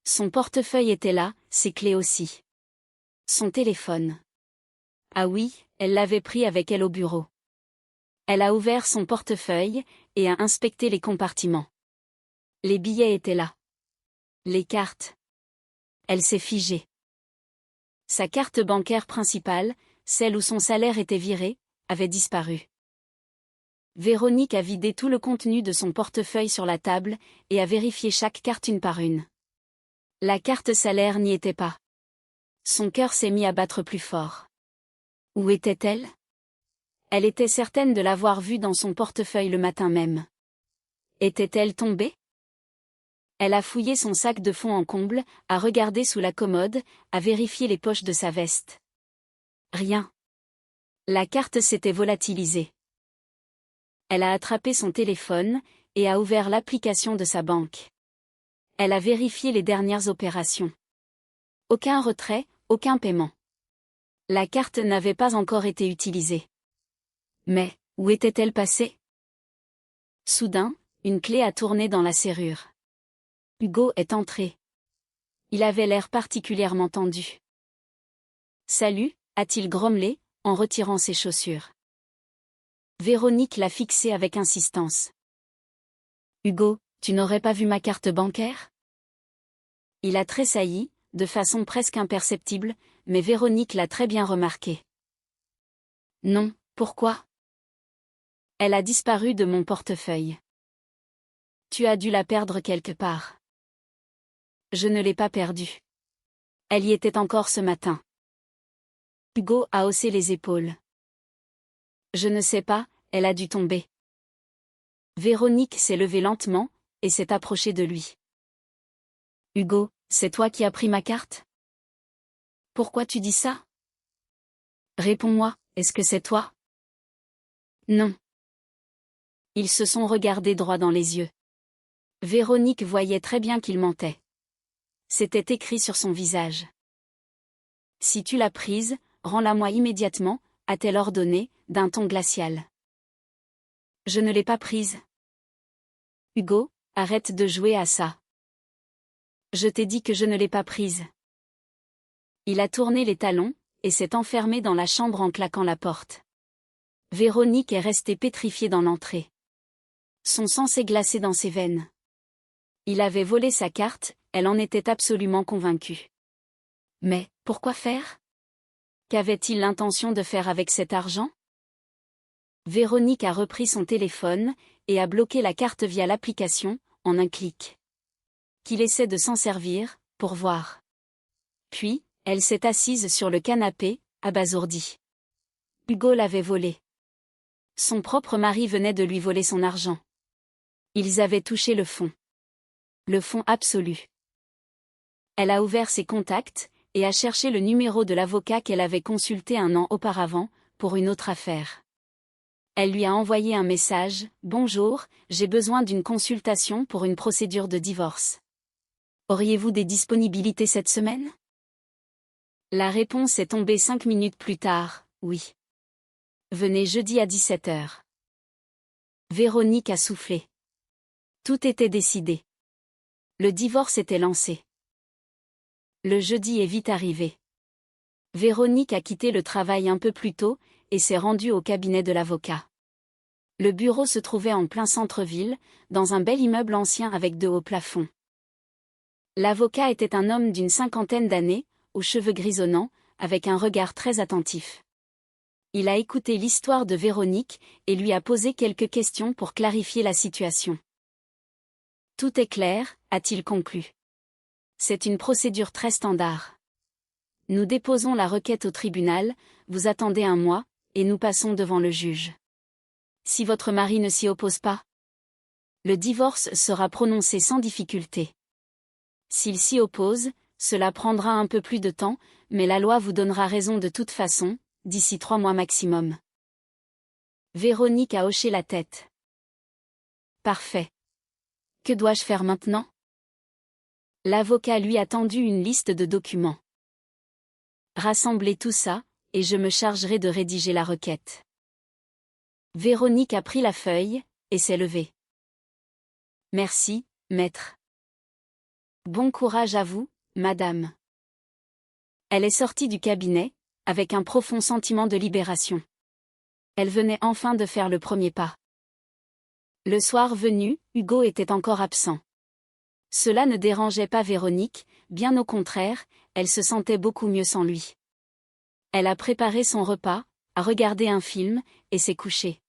Son portefeuille était là, ses clés aussi. Son téléphone. Ah oui, elle l'avait pris avec elle au bureau. Elle a ouvert son portefeuille, et a inspecté les compartiments. Les billets étaient là. Les cartes. Elle s'est figée. Sa carte bancaire principale, celle où son salaire était viré, avait disparu. Véronique a vidé tout le contenu de son portefeuille sur la table, et a vérifié chaque carte une par une. La carte salaire n'y était pas. Son cœur s'est mis à battre plus fort. Où était-elle? Elle était certaine de l'avoir vue dans son portefeuille le matin même. Était-elle tombée? Elle a fouillé son sac de fond en comble, a regardé sous la commode, a vérifié les poches de sa veste. Rien. La carte s'était volatilisée. Elle a attrapé son téléphone, et a ouvert l'application de sa banque. Elle a vérifié les dernières opérations. Aucun retrait, aucun paiement. La carte n'avait pas encore été utilisée. Mais, où était-elle passée? Soudain, une clé a tourné dans la serrure. Hugo est entré. Il avait l'air particulièrement tendu. « Salut », a-t-il grommelé, en retirant ses chaussures. Véronique l'a fixé avec insistance. « Hugo, tu n'aurais pas vu ma carte bancaire ?» Il a tressailli, de façon presque imperceptible, mais Véronique l'a très bien remarqué. « Non, pourquoi ? Elle a disparu de mon portefeuille. Tu as dû la perdre quelque part. Je ne l'ai pas perdue. Elle y était encore ce matin. Hugo a haussé les épaules. Je ne sais pas, elle a dû tomber. Véronique s'est levée lentement, et s'est approchée de lui. Hugo, c'est toi qui as pris ma carte? Pourquoi tu dis ça? Réponds-moi, est-ce que c'est toi? Non. Ils se sont regardés droit dans les yeux. Véronique voyait très bien qu'il mentait. C'était écrit sur son visage. Si tu l'as prise, rends-la-moi immédiatement, a-t-elle ordonné, d'un ton glacial. Je ne l'ai pas prise. Hugo, arrête de jouer à ça. Je t'ai dit que je ne l'ai pas prise. Il a tourné les talons, et s'est enfermé dans la chambre en claquant la porte. Véronique est restée pétrifiée dans l'entrée. Son sang s'est glacé dans ses veines. Il avait volé sa carte, elle en était absolument convaincue. Mais, pourquoi faire? Qu'avait-il l'intention de faire avec cet argent? Véronique a repris son téléphone, et a bloqué la carte via l'application, en un clic. Qu'il essaie de s'en servir, pour voir. Puis, elle s'est assise sur le canapé, abasourdie. Hugo l'avait volée. Son propre mari venait de lui voler son argent. Ils avaient touché le fond. Le fond absolu. Elle a ouvert ses contacts, et a cherché le numéro de l'avocat qu'elle avait consulté un an auparavant, pour une autre affaire. Elle lui a envoyé un message, « Bonjour, j'ai besoin d'une consultation pour une procédure de divorce. Auriez-vous des disponibilités cette semaine ?» La réponse est tombée 5 minutes plus tard, « Oui. Venez jeudi à 17h. » Véronique a soufflé. Tout était décidé. Le divorce était lancé. Le jeudi est vite arrivé. Véronique a quitté le travail un peu plus tôt, et s'est rendue au cabinet de l'avocat. Le bureau se trouvait en plein centre-ville, dans un bel immeuble ancien avec de hauts plafonds. L'avocat était un homme d'une 50aine d'années, aux cheveux grisonnants, avec un regard très attentif. Il a écouté l'histoire de Véronique, et lui a posé quelques questions pour clarifier la situation. Tout est clair, a-t-il conclu. C'est une procédure très standard. Nous déposons la requête au tribunal, vous attendez un mois, et nous passons devant le juge. Si votre mari ne s'y oppose pas, le divorce sera prononcé sans difficulté. S'il s'y oppose, cela prendra un peu plus de temps, mais la loi vous donnera raison de toute façon, d'ici 3 mois maximum. Véronique a hoché la tête. Parfait. Que dois-je faire maintenant? L'avocat lui a tendu une liste de documents. Rassemblez tout ça, et je me chargerai de rédiger la requête. Véronique a pris la feuille, et s'est levée. Merci, maître. Bon courage à vous, madame. Elle est sortie du cabinet, avec un profond sentiment de libération. Elle venait enfin de faire le premier pas. Le soir venu, Hugo était encore absent. Cela ne dérangeait pas Véronique, bien au contraire, elle se sentait beaucoup mieux sans lui. Elle a préparé son repas, a regardé un film, et s'est couchée.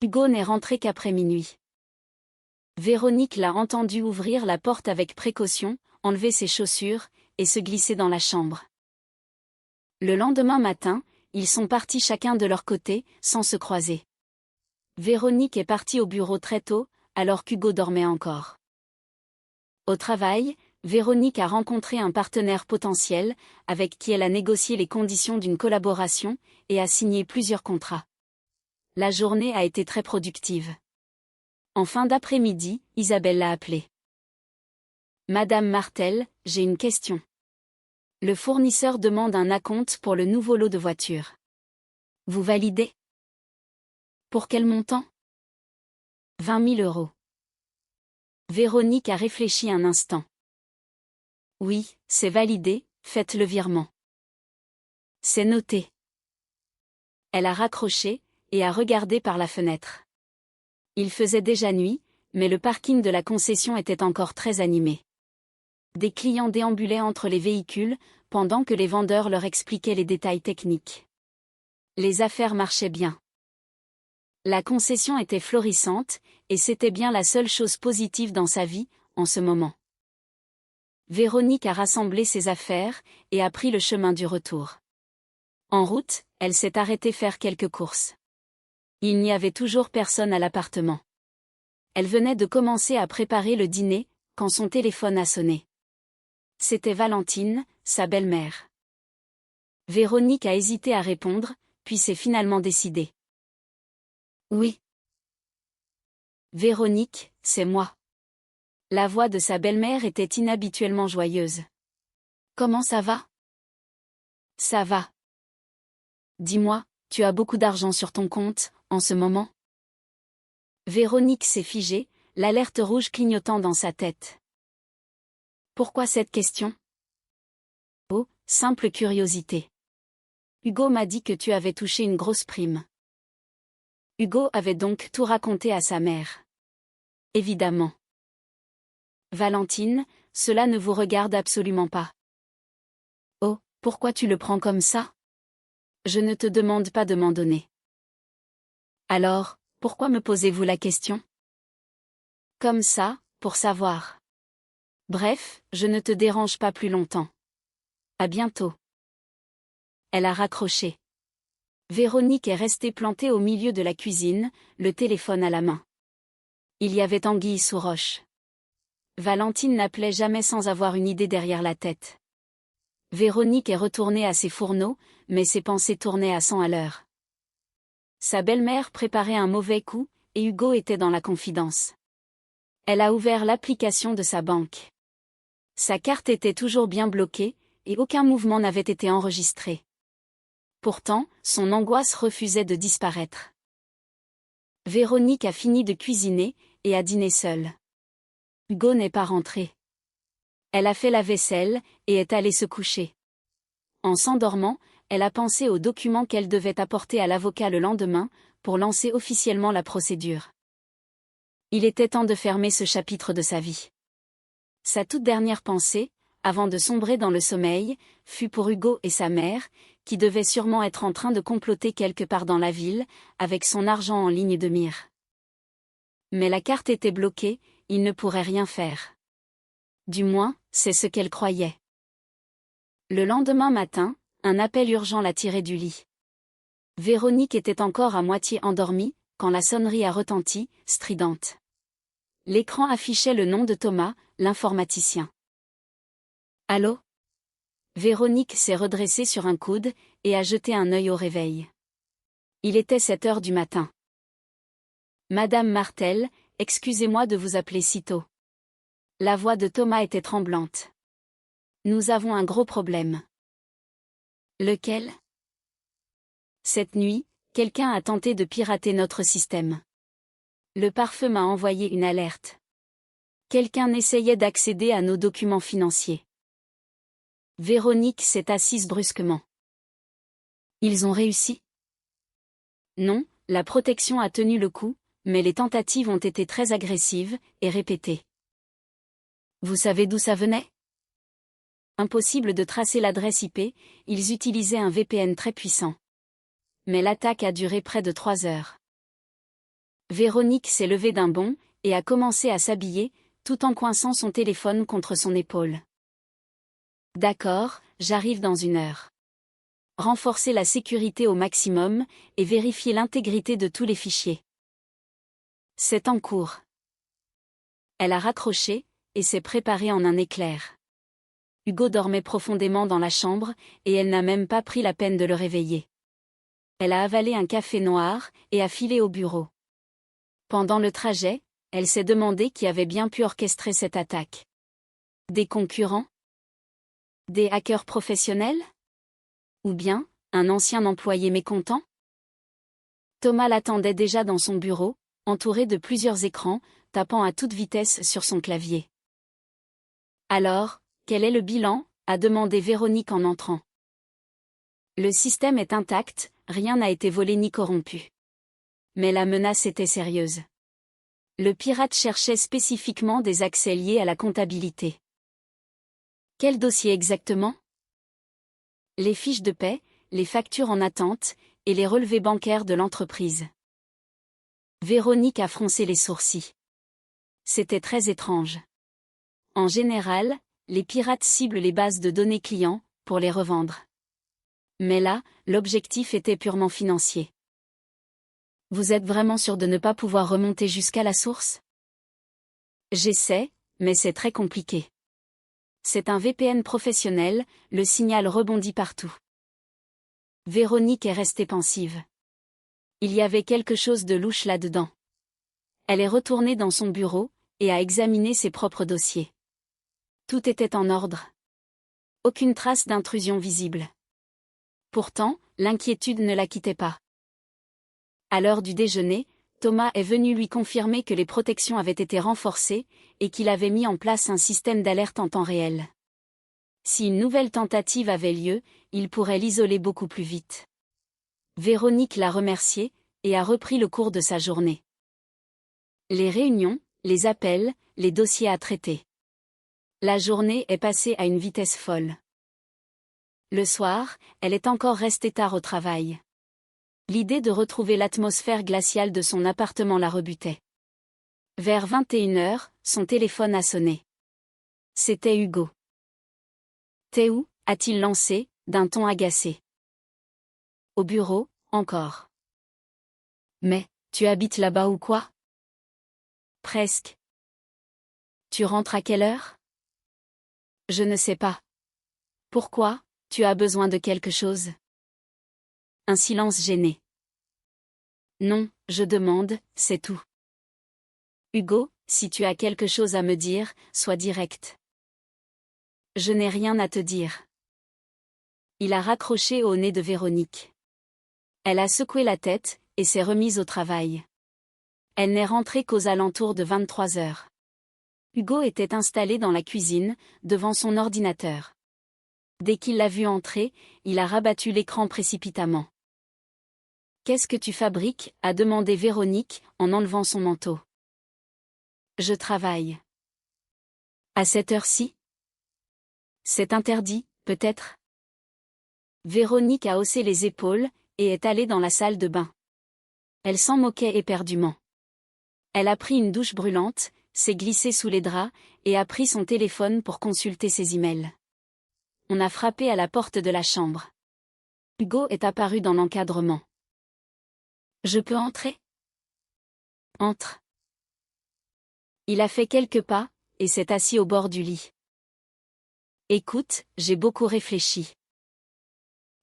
Hugo n'est rentré qu'après minuit. Véronique l'a entendu ouvrir la porte avec précaution, enlever ses chaussures, et se glisser dans la chambre. Le lendemain matin, ils sont partis chacun de leur côté, sans se croiser. Véronique est partie au bureau très tôt, alors qu'Hugo dormait encore. Au travail, Véronique a rencontré un partenaire potentiel, avec qui elle a négocié les conditions d'une collaboration, et a signé plusieurs contrats. La journée a été très productive. En fin d'après-midi, Isabelle l'a appelée. Madame Martel, j'ai une question. Le fournisseur demande un acompte pour le nouveau lot de voitures. Vous validez? Pour quel montant? 20 000 euros. Véronique a réfléchi un instant. Oui, c'est validé, faites le virement. C'est noté. Elle a raccroché, et a regardé par la fenêtre. Il faisait déjà nuit, mais le parking de la concession était encore très animé. Des clients déambulaient entre les véhicules, pendant que les vendeurs leur expliquaient les détails techniques. Les affaires marchaient bien. La concession était florissante, et c'était bien la seule chose positive dans sa vie, en ce moment. Véronique a rassemblé ses affaires, et a pris le chemin du retour. En route, elle s'est arrêtée faire quelques courses. Il n'y avait toujours personne à l'appartement. Elle venait de commencer à préparer le dîner, quand son téléphone a sonné. C'était Valentine, sa belle-mère. Véronique a hésité à répondre, puis s'est finalement décidée. Oui. Véronique, c'est moi. La voix de sa belle-mère était inhabituellement joyeuse. Comment ça va? Ça va. Dis-moi, tu as beaucoup d'argent sur ton compte, en ce moment? Véronique s'est figée, l'alerte rouge clignotant dans sa tête. Pourquoi cette question? Oh, simple curiosité. Hugo m'a dit que tu avais touché une grosse prime. Hugo avait donc tout raconté à sa mère. Évidemment. Valentine, cela ne vous regarde absolument pas. Oh, pourquoi tu le prends comme ça? Je ne te demande pas de m'en donner. Alors, pourquoi me posez-vous la question? Comme ça, pour savoir. Bref, je ne te dérange pas plus longtemps. À bientôt. Elle a raccroché. Véronique est restée plantée au milieu de la cuisine, le téléphone à la main. Il y avait anguille sous roche. Valentine n'appelait jamais sans avoir une idée derrière la tête. Véronique est retournée à ses fourneaux, mais ses pensées tournaient à 100 à l'heure. Sa belle-mère préparait un mauvais coup, et Hugo était dans la confidence. Elle a ouvert l'application de sa banque. Sa carte était toujours bien bloquée, et aucun mouvement n'avait été enregistré. Pourtant, son angoisse refusait de disparaître. Véronique a fini de cuisiner, et a dîné seule. Hugo n'est pas rentré. Elle a fait la vaisselle, et est allée se coucher. En s'endormant, elle a pensé aux documents qu'elle devait apporter à l'avocat le lendemain, pour lancer officiellement la procédure. Il était temps de fermer ce chapitre de sa vie. Sa toute dernière pensée, avant de sombrer dans le sommeil, fut pour Hugo et sa mère, qui devaient sûrement être en train de comploter quelque part dans la ville, avec son argent en ligne de mire. Mais la carte était bloquée, il ne pourrait rien faire. Du moins, c'est ce qu'elle croyait. Le lendemain matin, un appel urgent l'a tirée du lit. Véronique était encore à moitié endormie, quand la sonnerie a retenti, stridente. L'écran affichait le nom de Thomas, l'informaticien. Allô? Véronique s'est redressée sur un coude, et a jeté un œil au réveil. Il était 7 heures du matin. Madame Martel, excusez-moi de vous appeler si tôt. La voix de Thomas était tremblante. Nous avons un gros problème. Lequel? Cette nuit, quelqu'un a tenté de pirater notre système. Le pare-feu m'a envoyé une alerte. Quelqu'un essayait d'accéder à nos documents financiers. Véronique s'est assise brusquement. Ils ont réussi? Non, la protection a tenu le coup, mais les tentatives ont été très agressives, et répétées. Vous savez d'où ça venait? Impossible de tracer l'adresse IP, ils utilisaient un VPN très puissant. Mais l'attaque a duré près de 3 heures. Véronique s'est levée d'un bond, et a commencé à s'habiller, tout en coinçant son téléphone contre son épaule. D'accord, j'arrive dans 1 heure. Renforcer la sécurité au maximum, et vérifier l'intégrité de tous les fichiers. C'est en cours. Elle a raccroché, et s'est préparée en un éclair. Hugo dormait profondément dans la chambre, et elle n'a même pas pris la peine de le réveiller. Elle a avalé un café noir, et a filé au bureau. Pendant le trajet, elle s'est demandé qui avait bien pu orchestrer cette attaque. Des concurrents? Des hackers professionnels? Ou bien, un ancien employé mécontent? Thomas l'attendait déjà dans son bureau, entouré de plusieurs écrans, tapant à toute vitesse sur son clavier. Alors, quel est le bilan? A demandé Véronique en entrant. Le système est intact, rien n'a été volé ni corrompu. Mais la menace était sérieuse. Le pirate cherchait spécifiquement des accès liés à la comptabilité. Quel dossier exactement? Les fiches de paie, les factures en attente, et les relevés bancaires de l'entreprise. Véronique a froncé les sourcils. C'était très étrange. En général, les pirates ciblent les bases de données clients, pour les revendre. Mais là, l'objectif était purement financier. Vous êtes vraiment sûr de ne pas pouvoir remonter jusqu'à la source? J'essaie, mais c'est très compliqué. C'est un VPN professionnel, le signal rebondit partout. Véronique est restée pensive. Il y avait quelque chose de louche là-dedans. Elle est retournée dans son bureau, et a examiné ses propres dossiers. Tout était en ordre. Aucune trace d'intrusion visible. Pourtant, l'inquiétude ne la quittait pas. À l'heure du déjeuner, Thomas est venu lui confirmer que les protections avaient été renforcées, et qu'il avait mis en place un système d'alerte en temps réel. Si une nouvelle tentative avait lieu, il pourrait l'isoler beaucoup plus vite. Véronique l'a remercié, et a repris le cours de sa journée. Les réunions, les appels, les dossiers à traiter. La journée est passée à une vitesse folle. Le soir, elle est encore restée tard au travail. L'idée de retrouver l'atmosphère glaciale de son appartement la rebutait. Vers 21h, son téléphone a sonné. C'était Hugo. « T'es où » a-t-il lancé, d'un ton agacé. « Au bureau, encore. »« Mais, tu habites là-bas ou quoi ?»« Presque. »« Tu rentres à quelle heure ?»« Je ne sais pas. »« Pourquoi, tu as besoin de quelque chose ?» Un silence gêné. « Non, je demande, c'est tout. » Hugo, si tu as quelque chose à me dire, sois direct. Je n'ai rien à te dire. Il a raccroché au nez de Véronique. Elle a secoué la tête, et s'est remise au travail. Elle n'est rentrée qu'aux alentours de 23h. Hugo était installé dans la cuisine, devant son ordinateur. Dès qu'il l'a vu entrer, il a rabattu l'écran précipitamment. « Qu'est-ce que tu fabriques » a demandé Véronique, en enlevant son manteau. « Je travaille. »« À cette heure-ci » ? C'est interdit, peut-être ? Véronique a haussé les épaules, et est allée dans la salle de bain. Elle s'en moquait éperdument. Elle a pris une douche brûlante, s'est glissée sous les draps, et a pris son téléphone pour consulter ses emails. On a frappé à la porte de la chambre. Hugo est apparu dans l'encadrement. « Je peux entrer ? » ?»« Entre. » Il a fait quelques pas, et s'est assis au bord du lit. « Écoute, j'ai beaucoup réfléchi. »«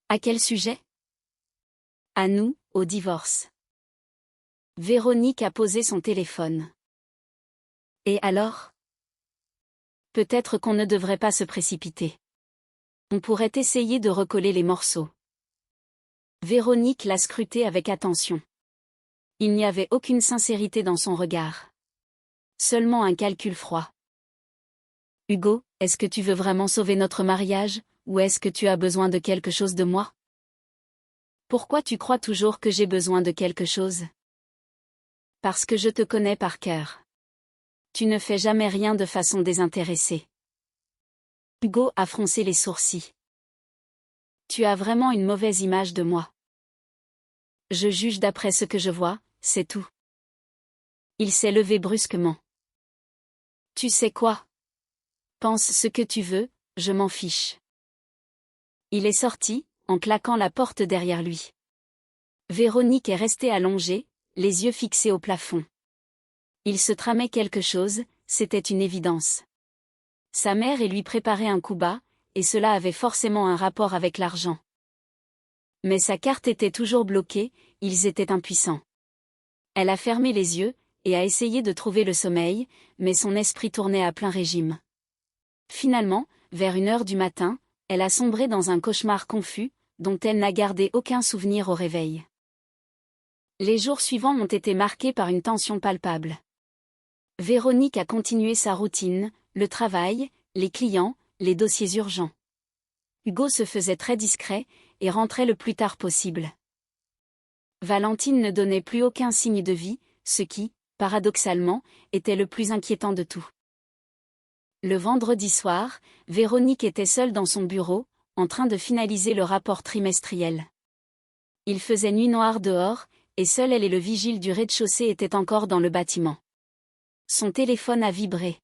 À quel sujet ? » ?»« À nous, au divorce. » Véronique a posé son téléphone. « Et alors ? » ?»« Peut-être qu'on ne devrait pas se précipiter. On pourrait essayer de recoller les morceaux. » Véronique l'a scruté avec attention. Il n'y avait aucune sincérité dans son regard. Seulement un calcul froid. « Hugo, est-ce que tu veux vraiment sauver notre mariage, ou est-ce que tu as besoin de quelque chose de moi ? Pourquoi tu crois toujours que j'ai besoin de quelque chose ? Parce que je te connais par cœur. Tu ne fais jamais rien de façon désintéressée. » Hugo a froncé les sourcils. « Tu as vraiment une mauvaise image de moi. Je juge d'après ce que je vois, c'est tout. » Il s'est levé brusquement. « Tu sais quoi ? Pense ce que tu veux, je m'en fiche. » Il est sorti, en claquant la porte derrière lui. Véronique est restée allongée, les yeux fixés au plafond. Il se tramait quelque chose, c'était une évidence. Sa mère et lui préparait un coup bas, et cela avait forcément un rapport avec l'argent. Mais sa carte était toujours bloquée, ils étaient impuissants. Elle a fermé les yeux, et a essayé de trouver le sommeil, mais son esprit tournait à plein régime. Finalement, vers 1 heure du matin, elle a sombré dans un cauchemar confus, dont elle n'a gardé aucun souvenir au réveil. Les jours suivants ont été marqués par une tension palpable. Véronique a continué sa routine, le travail, les clients, les dossiers urgents. Hugo se faisait très discret, et rentrait le plus tard possible. Valentine ne donnait plus aucun signe de vie, ce qui, paradoxalement, était le plus inquiétant de tout. Le vendredi soir, Véronique était seule dans son bureau, en train de finaliser le rapport trimestriel. Il faisait nuit noire dehors, et seule elle et le vigile du rez-de-chaussée étaient encore dans le bâtiment. Son téléphone a vibré.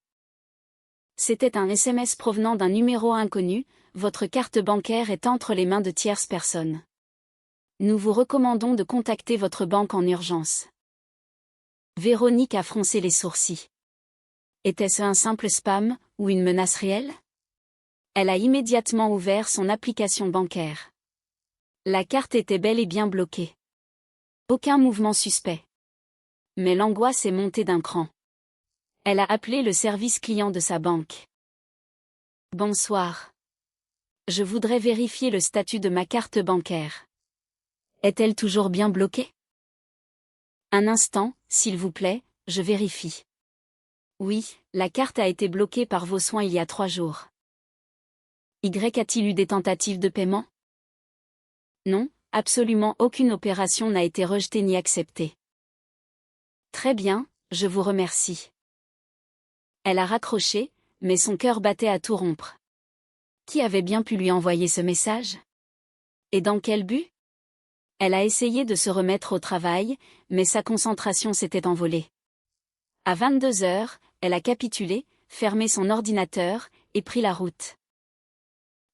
C'était un SMS provenant d'un numéro inconnu, votre carte bancaire est entre les mains de tierces personnes. Nous vous recommandons de contacter votre banque en urgence. Véronique a froncé les sourcils. Était-ce un simple spam, ou une menace réelle? Elle a immédiatement ouvert son application bancaire. La carte était bel et bien bloquée. Aucun mouvement suspect. Mais l'angoisse est montée d'un cran. Elle a appelé le service client de sa banque. Bonsoir. Je voudrais vérifier le statut de ma carte bancaire. Est-elle toujours bien bloquée? Un instant, s'il vous plaît, je vérifie. Oui, la carte a été bloquée par vos soins il y a 3 jours. Y a-t-il eu des tentatives de paiement? Non, absolument aucune opération n'a été rejetée ni acceptée. Très bien, je vous remercie. Elle a raccroché, mais son cœur battait à tout rompre. Qui avait bien pu lui envoyer ce message? Et dans quel but? Elle a essayé de se remettre au travail, mais sa concentration s'était envolée. À 22 heures, elle a capitulé, fermé son ordinateur, et pris la route.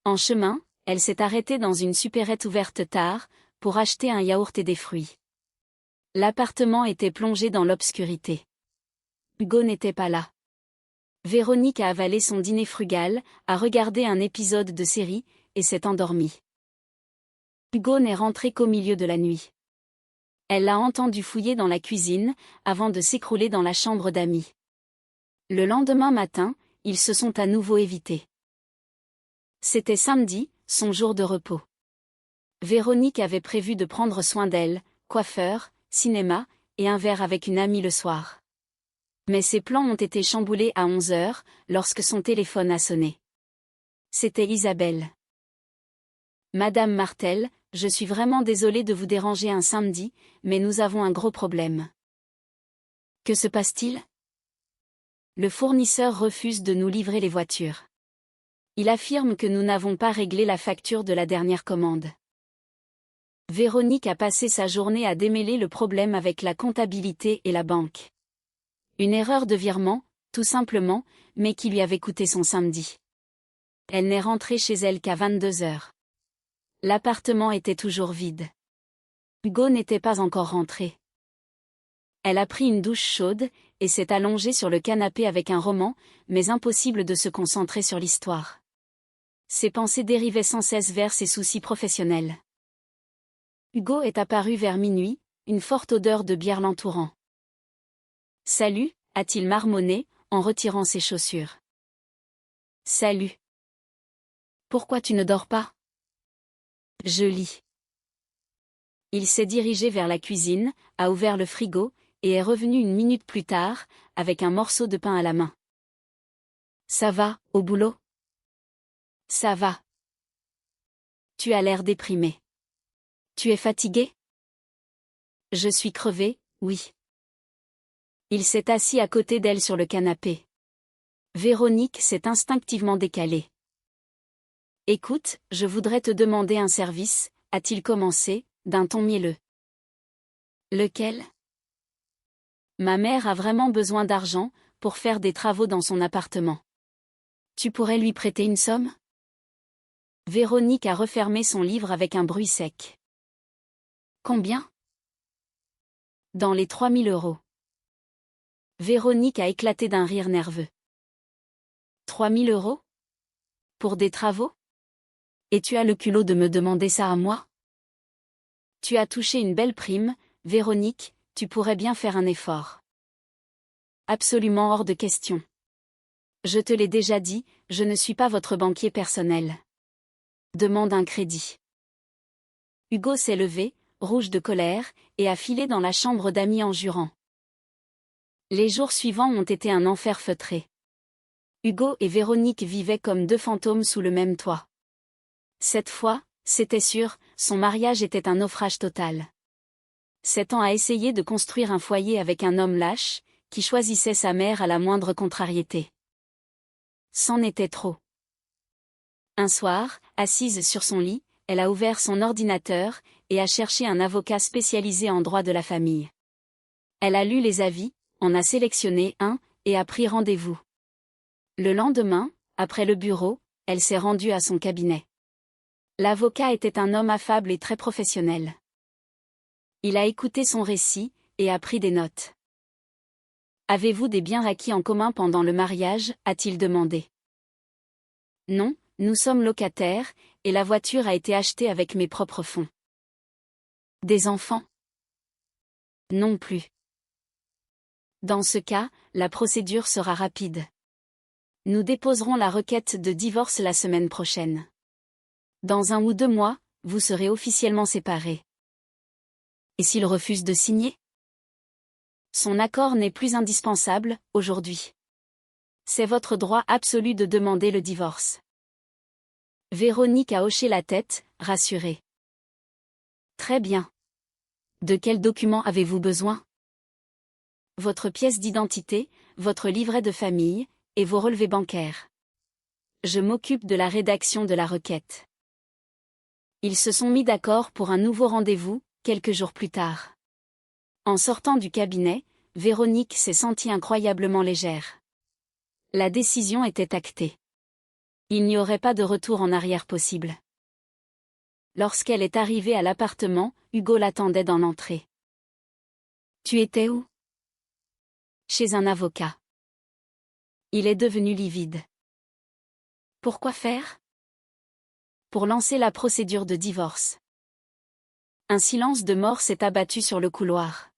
En chemin, elle s'est arrêtée dans une supérette ouverte tard, pour acheter un yaourt et des fruits. L'appartement était plongé dans l'obscurité. Hugo n'était pas là. Véronique a avalé son dîner frugal, a regardé un épisode de série, et s'est endormie. Hugo n'est rentré qu'au milieu de la nuit. Elle l'a entendu fouiller dans la cuisine, avant de s'écrouler dans la chambre d'amis. Le lendemain matin, ils se sont à nouveau évités. C'était samedi, son jour de repos. Véronique avait prévu de prendre soin d'elle, coiffeur, cinéma, et un verre avec une amie le soir. Mais ses plans ont été chamboulés à 11 heures, lorsque son téléphone a sonné. C'était Isabelle. Madame Martel, je suis vraiment désolée de vous déranger un samedi, mais nous avons un gros problème. Que se passe-t-il? Le fournisseur refuse de nous livrer les voitures. Il affirme que nous n'avons pas réglé la facture de la dernière commande. Véronique a passé sa journée à démêler le problème avec la comptabilité et la banque. Une erreur de virement, tout simplement, mais qui lui avait coûté son samedi. Elle n'est rentrée chez elle qu'à 22 heures. L'appartement était toujours vide. Hugo n'était pas encore rentré. Elle a pris une douche chaude, et s'est allongée sur le canapé avec un roman, mais impossible de se concentrer sur l'histoire. Ses pensées dérivaient sans cesse vers ses soucis professionnels. Hugo est apparu vers minuit, une forte odeur de bière l'entourant. « Salut » a-t-il marmonné, en retirant ses chaussures. « Salut. Pourquoi tu ne dors pas? » Je lis. Il s'est dirigé vers la cuisine, a ouvert le frigo, et est revenu 1 minute plus tard, avec un morceau de pain à la main. Ça va, au boulot? Ça va. Tu as l'air déprimé. Tu es fatigué? Je suis crevé, oui. Il s'est assis à côté d'elle sur le canapé. Véronique s'est instinctivement décalée. Écoute, je voudrais te demander un service, a-t-il commencé, d'un ton mielleux. Lequel? Ma mère a vraiment besoin d'argent, pour faire des travaux dans son appartement. Tu pourrais lui prêter une somme? Véronique a refermé son livre avec un bruit sec. Combien? Dans les 3 000 euros. Véronique a éclaté d'un rire nerveux. 3 000 euros? Pour des travaux? Et tu as le culot de me demander ça à moi? Tu as touché une belle prime, Véronique, tu pourrais bien faire un effort. Absolument hors de question. Je te l'ai déjà dit, je ne suis pas votre banquier personnel. Demande un crédit. Hugo s'est levé, rouge de colère, et a filé dans la chambre d'amis en jurant. Les jours suivants ont été un enfer feutré. Hugo et Véronique vivaient comme deux fantômes sous le même toit. Cette fois, c'était sûr, son mariage était un naufrage total. 7 ans à essayer de construire un foyer avec un homme lâche, qui choisissait sa mère à la moindre contrariété. C'en était trop. Un soir, assise sur son lit, elle a ouvert son ordinateur, et a cherché un avocat spécialisé en droit de la famille. Elle a lu les avis, en a sélectionné un, et a pris rendez-vous. Le lendemain, après le bureau, elle s'est rendue à son cabinet. L'avocat était un homme affable et très professionnel. Il a écouté son récit, et a pris des notes. « Avez-vous des biens acquis en commun pendant le mariage ?» a-t-il demandé. « Non, nous sommes locataires, et la voiture a été achetée avec mes propres fonds. » « Des enfants ? » Non plus. Dans ce cas, la procédure sera rapide. Nous déposerons la requête de divorce la semaine prochaine. Dans 1 ou 2 mois, vous serez officiellement séparés. Et s'il refuse de signer ? Son accord n'est plus indispensable, aujourd'hui. C'est votre droit absolu de demander le divorce. Véronique a hoché la tête, rassurée. Très bien. De quels documents avez-vous besoin ? Votre pièce d'identité, votre livret de famille, et vos relevés bancaires. Je m'occupe de la rédaction de la requête. Ils se sont mis d'accord pour un nouveau rendez-vous, quelques jours plus tard. En sortant du cabinet, Véronique s'est sentie incroyablement légère. La décision était actée. Il n'y aurait pas de retour en arrière possible. Lorsqu'elle est arrivée à l'appartement, Hugo l'attendait dans l'entrée. « Tu étais où ? » Chez un avocat. Il est devenu livide. Pourquoi faire ? Pour lancer la procédure de divorce. Un silence de mort s'est abattu sur le couloir.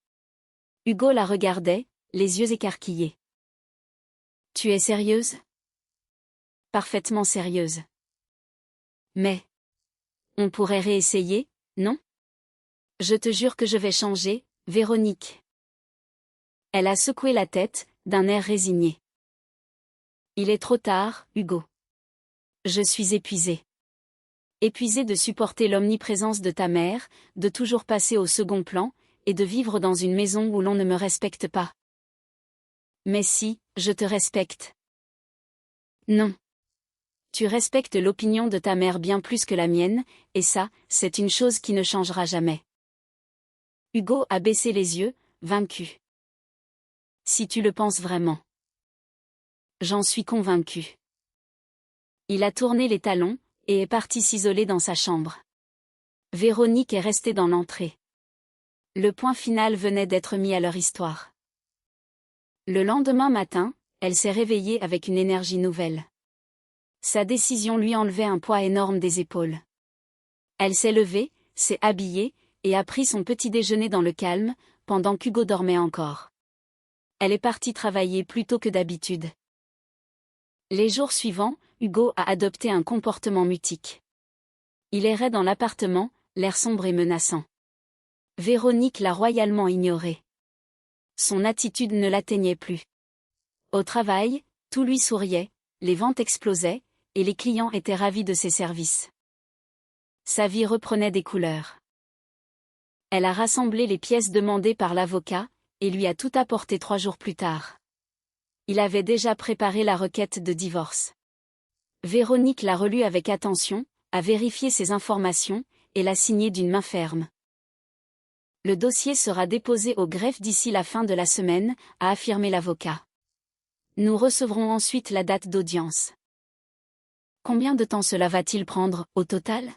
Hugo la regardait, les yeux écarquillés. « Tu es sérieuse ? » Parfaitement sérieuse. Mais on pourrait réessayer, non ? Je te jure que je vais changer, Véronique. Elle a secoué la tête, d'un air résigné. Il est trop tard, Hugo. Je suis épuisée. Épuisée de supporter l'omniprésence de ta mère, de toujours passer au second plan, et de vivre dans une maison où l'on ne me respecte pas. Mais si, je te respecte. Non. Tu respectes l'opinion de ta mère bien plus que la mienne, et ça, c'est une chose qui ne changera jamais. Hugo a baissé les yeux, vaincu. Si tu le penses vraiment. J'en suis convaincu. Il a tourné les talons, et est parti s'isoler dans sa chambre. Véronique est restée dans l'entrée. Le point final venait d'être mis à leur histoire. Le lendemain matin, elle s'est réveillée avec une énergie nouvelle. Sa décision lui enlevait un poids énorme des épaules. Elle s'est levée, s'est habillée, et a pris son petit déjeuner dans le calme, pendant qu'Hugo dormait encore. Elle est partie travailler plus tôt que d'habitude. Les jours suivants, Hugo a adopté un comportement mutique. Il errait dans l'appartement, l'air sombre et menaçant. Véronique l'a royalement ignoré. Son attitude ne l'atteignait plus. Au travail, tout lui souriait, les ventes explosaient, et les clients étaient ravis de ses services. Sa vie reprenait des couleurs. Elle a rassemblé les pièces demandées par l'avocat, et lui a tout apporté 3 jours plus tard. Il avait déjà préparé la requête de divorce. Véronique l'a relue avec attention, a vérifié ses informations, et l'a signée d'une main ferme. Le dossier sera déposé au greffe d'ici la fin de la semaine, a affirmé l'avocat. Nous recevrons ensuite la date d'audience. Combien de temps cela va-t-il prendre, au total ?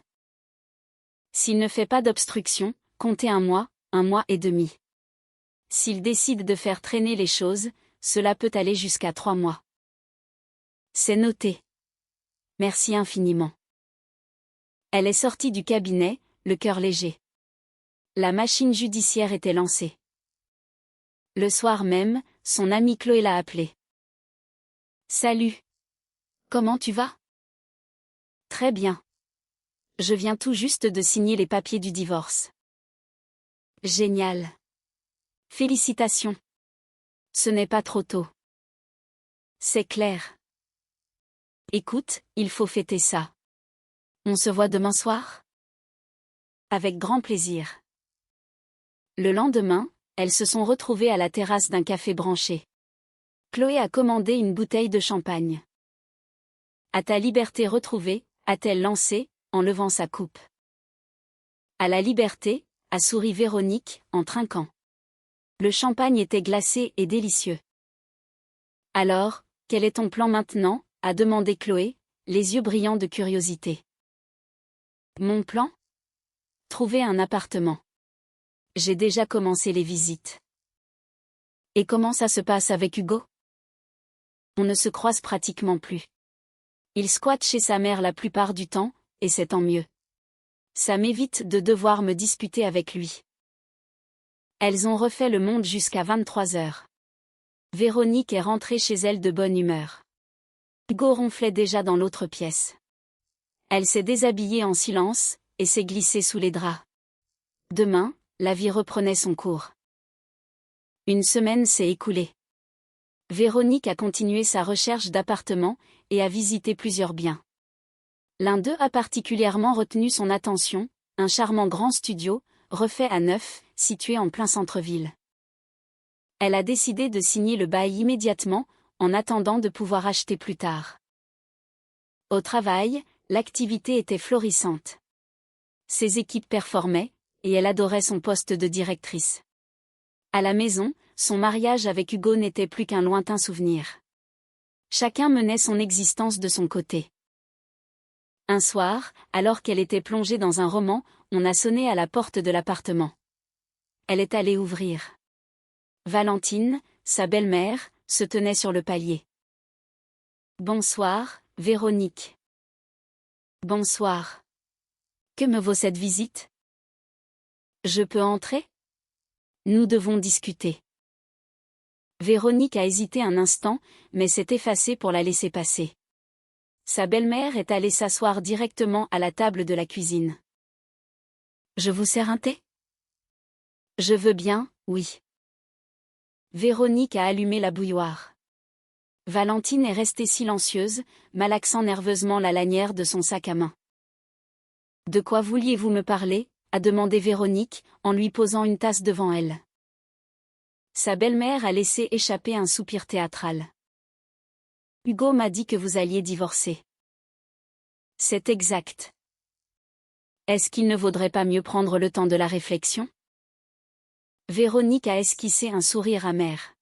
S'il ne fait pas d'obstruction, comptez 1 mois, 1 mois et demi. S'il décide de faire traîner les choses, cela peut aller jusqu'à 3 mois. C'est noté. Merci infiniment. Elle est sortie du cabinet, le cœur léger. La machine judiciaire était lancée. Le soir même, son amie Chloé l'a appelée. Salut. Comment tu vas? Très bien. Je viens tout juste de signer les papiers du divorce. Génial. Félicitations. Ce n'est pas trop tôt. C'est clair. Écoute, il faut fêter ça. On se voit demain soir? Avec grand plaisir. Le lendemain, elles se sont retrouvées à la terrasse d'un café branché. Chloé a commandé une bouteille de champagne. À ta liberté retrouvée, a-t-elle lancé, en levant sa coupe. À la liberté, a souri Véronique, en trinquant. Le champagne était glacé et délicieux. Alors, quel est ton plan maintenant? A demandé Chloé, les yeux brillants de curiosité. Mon plan? Trouver un appartement. J'ai déjà commencé les visites. Et comment ça se passe avec Hugo? On ne se croise pratiquement plus. Il squatte chez sa mère la plupart du temps, et c'est tant mieux. Ça m'évite de devoir me disputer avec lui. Elles ont refait le monde jusqu'à 23 heures. Véronique est rentrée chez elle de bonne humeur. Hugo ronflait déjà dans l'autre pièce. Elle s'est déshabillée en silence, et s'est glissée sous les draps. Demain, la vie reprenait son cours. Une semaine s'est écoulée. Véronique a continué sa recherche d'appartement, et a visité plusieurs biens. L'un d'eux a particulièrement retenu son attention, un charmant grand studio, refait à neuf, situé en plein centre-ville. Elle a décidé de signer le bail immédiatement, en attendant de pouvoir acheter plus tard. Au travail, l'activité était florissante. Ses équipes performaient, et elle adorait son poste de directrice. À la maison, son mariage avec Hugo n'était plus qu'un lointain souvenir. Chacun menait son existence de son côté. Un soir, alors qu'elle était plongée dans un roman, on a sonné à la porte de l'appartement. Elle est allée ouvrir. Valentine, sa belle-mère, se tenait sur le palier. Bonsoir, Véronique. Bonsoir. Que me vaut cette visite? Je peux entrer? Nous devons discuter. Véronique a hésité un instant, mais s'est effacée pour la laisser passer. Sa belle-mère est allée s'asseoir directement à la table de la cuisine. Je vous sers un thé? Je veux bien, oui. Véronique a allumé la bouilloire. Valentine est restée silencieuse, malaxant nerveusement la lanière de son sac à main. De quoi vouliez-vous me parler? A demandé Véronique, en lui posant une tasse devant elle. Sa belle-mère a laissé échapper un soupir théâtral. Hugo m'a dit que vous alliez divorcer. C'est exact. Est-ce qu'il ne vaudrait pas mieux prendre le temps de la réflexion? Véronique a esquissé un sourire amer.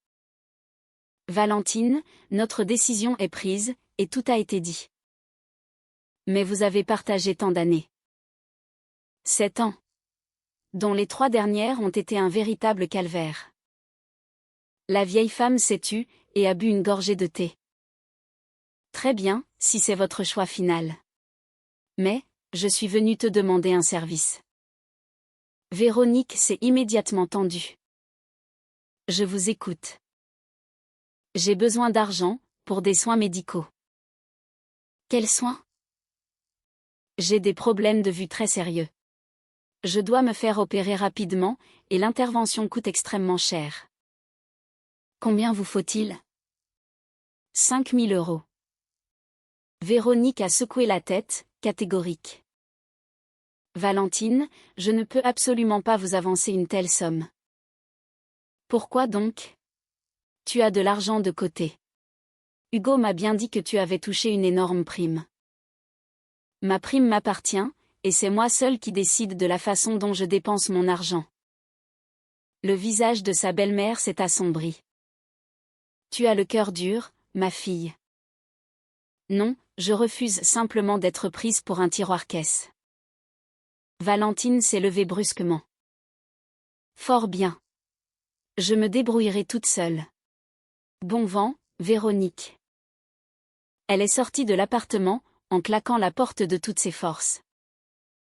Valentine, notre décision est prise, et tout a été dit. Mais vous avez partagé tant d'années. 7 ans. Dont les 3 dernières ont été un véritable calvaire. La vieille femme s'est tue, et a bu une gorgée de thé. Très bien, si c'est votre choix final. Mais, je suis venue te demander un service. Véronique s'est immédiatement tendue. Je vous écoute. J'ai besoin d'argent, pour des soins médicaux. Quels soins? J'ai des problèmes de vue très sérieux. Je dois me faire opérer rapidement, et l'intervention coûte extrêmement cher. Combien vous faut-il? 5 000 €. Véronique a secoué la tête, catégorique. Valentine, je ne peux absolument pas vous avancer une telle somme. Pourquoi donc? Tu as de l'argent de côté. Hugo m'a bien dit que tu avais touché une énorme prime. Ma prime m'appartient, et c'est moi seule qui décide de la façon dont je dépense mon argent. Le visage de sa belle-mère s'est assombri. Tu as le cœur dur, ma fille. Non, je refuse simplement d'être prise pour un tiroir-caisse. Valentine s'est levée brusquement. Fort bien. Je me débrouillerai toute seule. Bon vent, Véronique. Elle est sortie de l'appartement, en claquant la porte de toutes ses forces.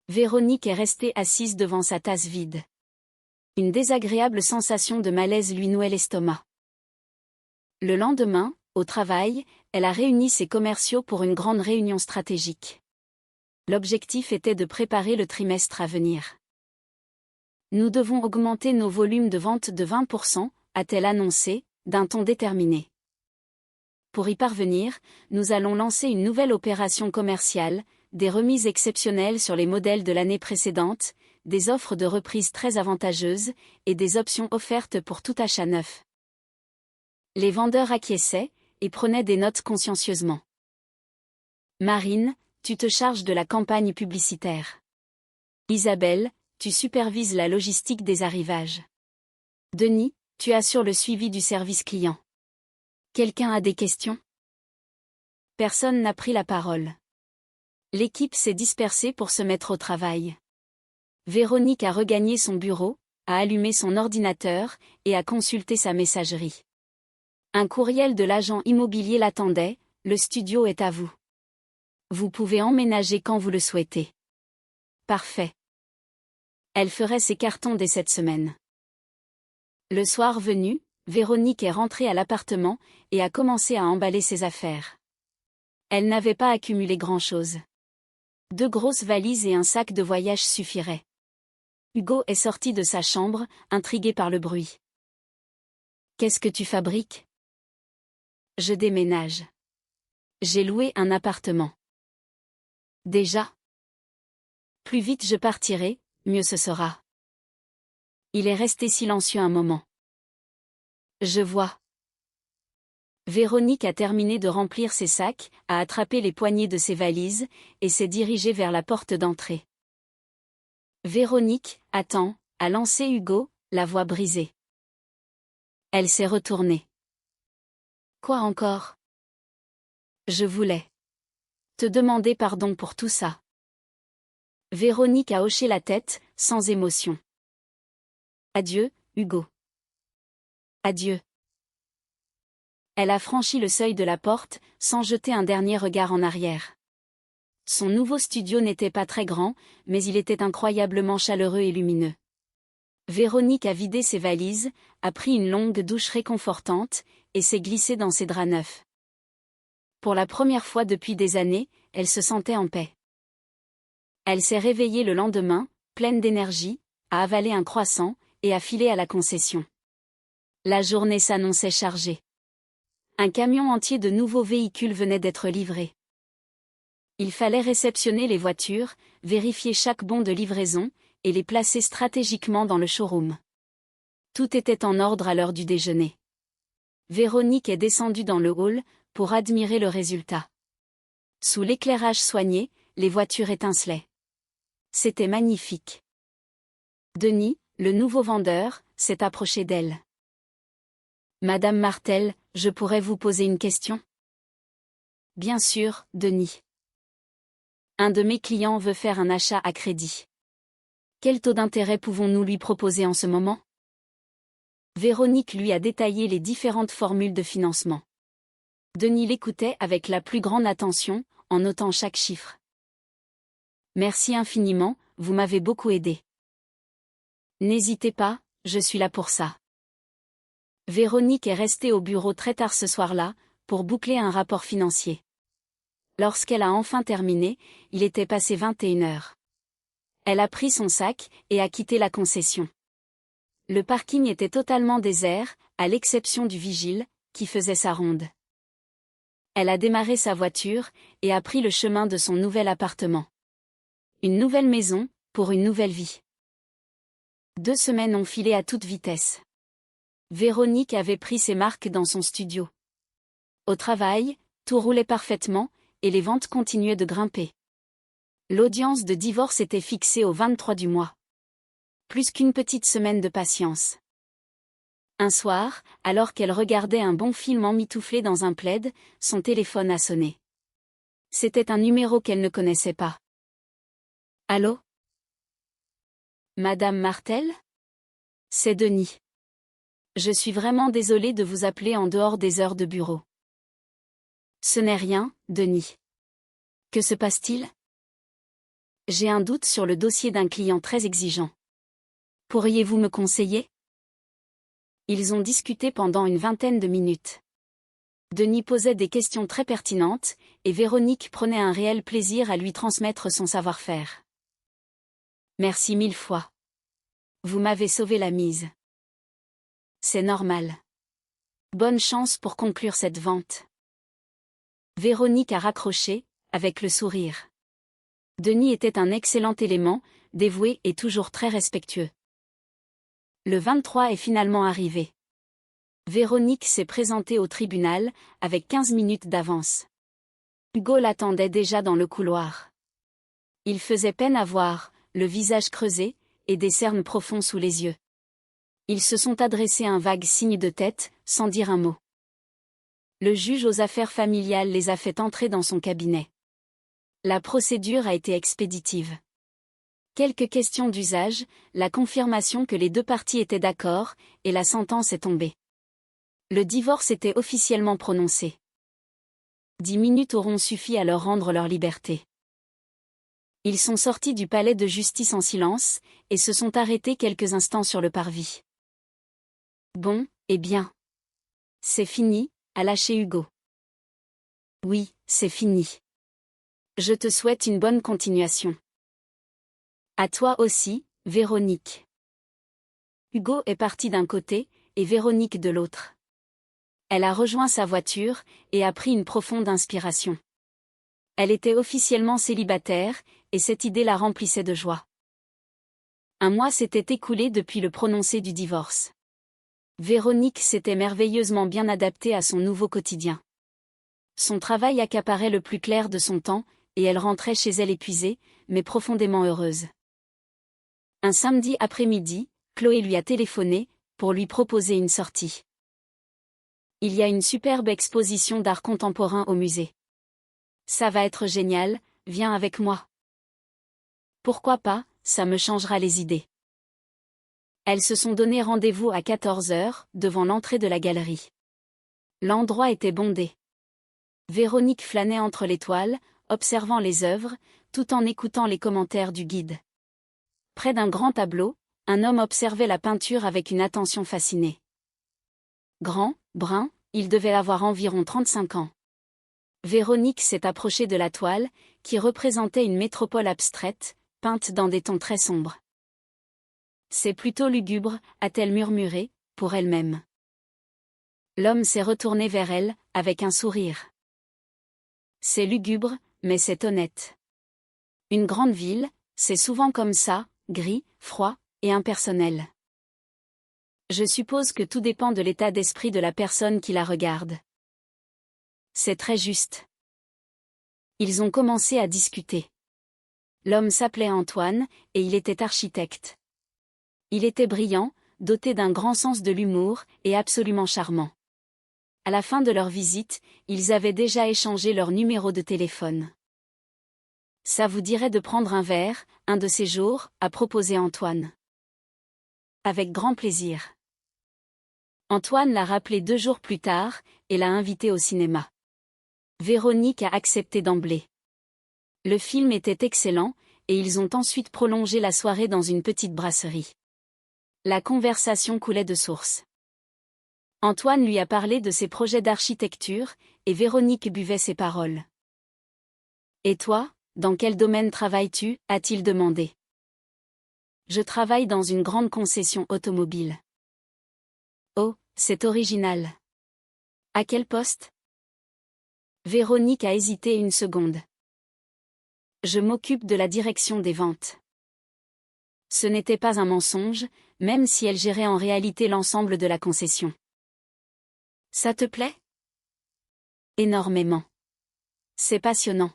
Véronique est restée assise devant sa tasse vide. Une désagréable sensation de malaise lui nouait l'estomac. Le lendemain, Au travail, elle a réuni ses commerciaux pour une grande réunion stratégique. L'objectif était de préparer le trimestre à venir. Nous devons augmenter nos volumes de vente de 20%, a-t-elle annoncé, d'un ton déterminé. Pour y parvenir, nous allons lancer une nouvelle opération commerciale, des remises exceptionnelles sur les modèles de l'année précédente, des offres de reprise très avantageuses, et des options offertes pour tout achat neuf. Les vendeurs acquiesçaient, et prenaient des notes consciencieusement. Marine, tu te charges de la campagne publicitaire. Isabelle, tu supervises la logistique des arrivages. Denis, tu assures le suivi du service client. Quelqu'un a des questions? Personne n'a pris la parole. L'équipe s'est dispersée pour se mettre au travail. Véronique a regagné son bureau, a allumé son ordinateur, et a consulté sa messagerie. Un courriel de l'agent immobilier l'attendait, le studio est à vous. Vous pouvez emménager quand vous le souhaitez. Parfait. Elle ferait ses cartons dès cette semaine. Le soir venu, Véronique est rentrée à l'appartement, et a commencé à emballer ses affaires. Elle n'avait pas accumulé grand-chose. 2 grosses valises et un sac de voyage suffiraient. Hugo est sorti de sa chambre, intrigué par le bruit. Qu'est-ce que tu fabriques? Je déménage. J'ai loué un appartement. Déjà? Plus vite je partirai, mieux ce sera. Il est resté silencieux un moment. Je vois. Véronique a terminé de remplir ses sacs, a attrapé les poignées de ses valises, et s'est dirigée vers la porte d'entrée. Véronique, attends, a lancé Hugo, la voix brisée. Elle s'est retournée. Quoi encore? Je voulais te demander pardon pour tout ça. Véronique a hoché la tête, sans émotion. Adieu, Hugo. Adieu. Elle a franchi le seuil de la porte, sans jeter un dernier regard en arrière. Son nouveau studio n'était pas très grand, mais il était incroyablement chaleureux et lumineux. Véronique a vidé ses valises, a pris une longue douche réconfortante, et s'est glissée dans ses draps neufs. Pour la première fois depuis des années, elle se sentait en paix. Elle s'est réveillée le lendemain, pleine d'énergie, a avalé un croissant, et a filé à la concession. La journée s'annonçait chargée. Un camion entier de nouveaux véhicules venait d'être livré. Il fallait réceptionner les voitures, vérifier chaque bon de livraison, et les placer stratégiquement dans le showroom. Tout était en ordre à l'heure du déjeuner. Véronique est descendue dans le hall, pour admirer le résultat. Sous l'éclairage soigné, les voitures étincelaient. C'était magnifique. Denis, le nouveau vendeur, s'est approché d'elle. Madame Martel, je pourrais vous poser une question? Bien sûr, Denis. Un de mes clients veut faire un achat à crédit. Quel taux d'intérêt pouvons-nous lui proposer en ce moment? Véronique lui a détaillé les différentes formules de financement. Denis l'écoutait avec la plus grande attention, en notant chaque chiffre. Merci infiniment, vous m'avez beaucoup aidé. N'hésitez pas, je suis là pour ça. Véronique est restée au bureau très tard ce soir-là, pour boucler un rapport financier. Lorsqu'elle a enfin terminé, il était passé 21 heures. Elle a pris son sac, et a quitté la concession. Le parking était totalement désert, à l'exception du vigile, qui faisait sa ronde. Elle a démarré sa voiture, et a pris le chemin de son nouvel appartement. Une nouvelle maison, pour une nouvelle vie. 2 semaines ont filé à toute vitesse. Véronique avait pris ses marques dans son studio. Au travail, tout roulait parfaitement, et les ventes continuaient de grimper. L'audience de divorce était fixée au 23 du mois. Plus qu'une petite semaine de patience. Un soir, alors qu'elle regardait un bon film emmitouflé dans un plaid, son téléphone a sonné. C'était un numéro qu'elle ne connaissait pas. Allô? Madame Martel? C'est Denis. Je suis vraiment désolée de vous appeler en dehors des heures de bureau. Ce n'est rien, Denis. Que se passe-t-il? J'ai un doute sur le dossier d'un client très exigeant. Pourriez-vous me conseiller? Ils ont discuté pendant une vingtaine de minutes. Denis posait des questions très pertinentes, et Véronique prenait un réel plaisir à lui transmettre son savoir-faire. Merci 1000 fois. Vous m'avez sauvé la mise. C'est normal. Bonne chance pour conclure cette vente. Véronique a raccroché, avec le sourire. Denis était un excellent élément, dévoué et toujours très respectueux. Le 23 est finalement arrivé. Véronique s'est présentée au tribunal, avec 15 minutes d'avance. Hugo l'attendait déjà dans le couloir. Il faisait peine à voir, le visage creusé, et des cernes profonds sous les yeux. Ils se sont adressés un vague signe de tête, sans dire un mot. Le juge aux affaires familiales les a fait entrer dans son cabinet. La procédure a été expéditive. Quelques questions d'usage, la confirmation que les deux parties étaient d'accord, et la sentence est tombée. Le divorce était officiellement prononcé. 10 minutes auront suffi à leur rendre leur liberté. Ils sont sortis du palais de justice en silence, et se sont arrêtés quelques instants sur le parvis. Bon, eh bien. C'est fini, a lâché Hugo. Oui, c'est fini. Je te souhaite une bonne continuation. À toi aussi, Véronique. Hugo est parti d'un côté, et Véronique de l'autre. Elle a rejoint sa voiture, et a pris une profonde inspiration. Elle était officiellement célibataire, et cette idée la remplissait de joie. Un mois s'était écoulé depuis le prononcé du divorce. Véronique s'était merveilleusement bien adaptée à son nouveau quotidien. Son travail accaparait le plus clair de son temps, et elle rentrait chez elle épuisée, mais profondément heureuse. Un samedi après-midi, Chloé lui a téléphoné, pour lui proposer une sortie. Il y a une superbe exposition d'art contemporain au musée. Ça va être génial, viens avec moi. Pourquoi pas, ça me changera les idées. Elles se sont donné rendez-vous à 14 heures, devant l'entrée de la galerie. L'endroit était bondé. Véronique flânait entre les toiles, observant les œuvres, tout en écoutant les commentaires du guide. Près d'un grand tableau, un homme observait la peinture avec une attention fascinée. Grand, brun, il devait avoir environ 35 ans. Véronique s'est approchée de la toile, qui représentait une métropole abstraite, peinte dans des tons très sombres. C'est plutôt lugubre, a-t-elle murmuré, pour elle-même. L'homme s'est retourné vers elle, avec un sourire. C'est lugubre, mais c'est honnête. Une grande ville, c'est souvent comme ça, gris, froid, et impersonnel. Je suppose que tout dépend de l'état d'esprit de la personne qui la regarde. C'est très juste. Ils ont commencé à discuter. L'homme s'appelait Antoine, et il était architecte. Il était brillant, doté d'un grand sens de l'humour, et absolument charmant. À la fin de leur visite, ils avaient déjà échangé leur numéro de téléphone. Ça vous dirait de prendre un verre, un de ces jours, a proposé Antoine. Avec grand plaisir. Antoine l'a rappelé 2 jours plus tard, et l'a invité au cinéma. Véronique a accepté d'emblée. Le film était excellent, et ils ont ensuite prolongé la soirée dans une petite brasserie. La conversation coulait de source. Antoine lui a parlé de ses projets d'architecture, et Véronique buvait ses paroles. Et toi, dans quel domaine travailles-tu, a-t-il demandé. Je travaille dans une grande concession automobile. Oh, c'est original. À quel poste? Véronique a hésité une seconde. Je m'occupe de la direction des ventes. Ce n'était pas un mensonge, même si elle gérait en réalité l'ensemble de la concession. Ça te plaît? Énormément. C'est passionnant.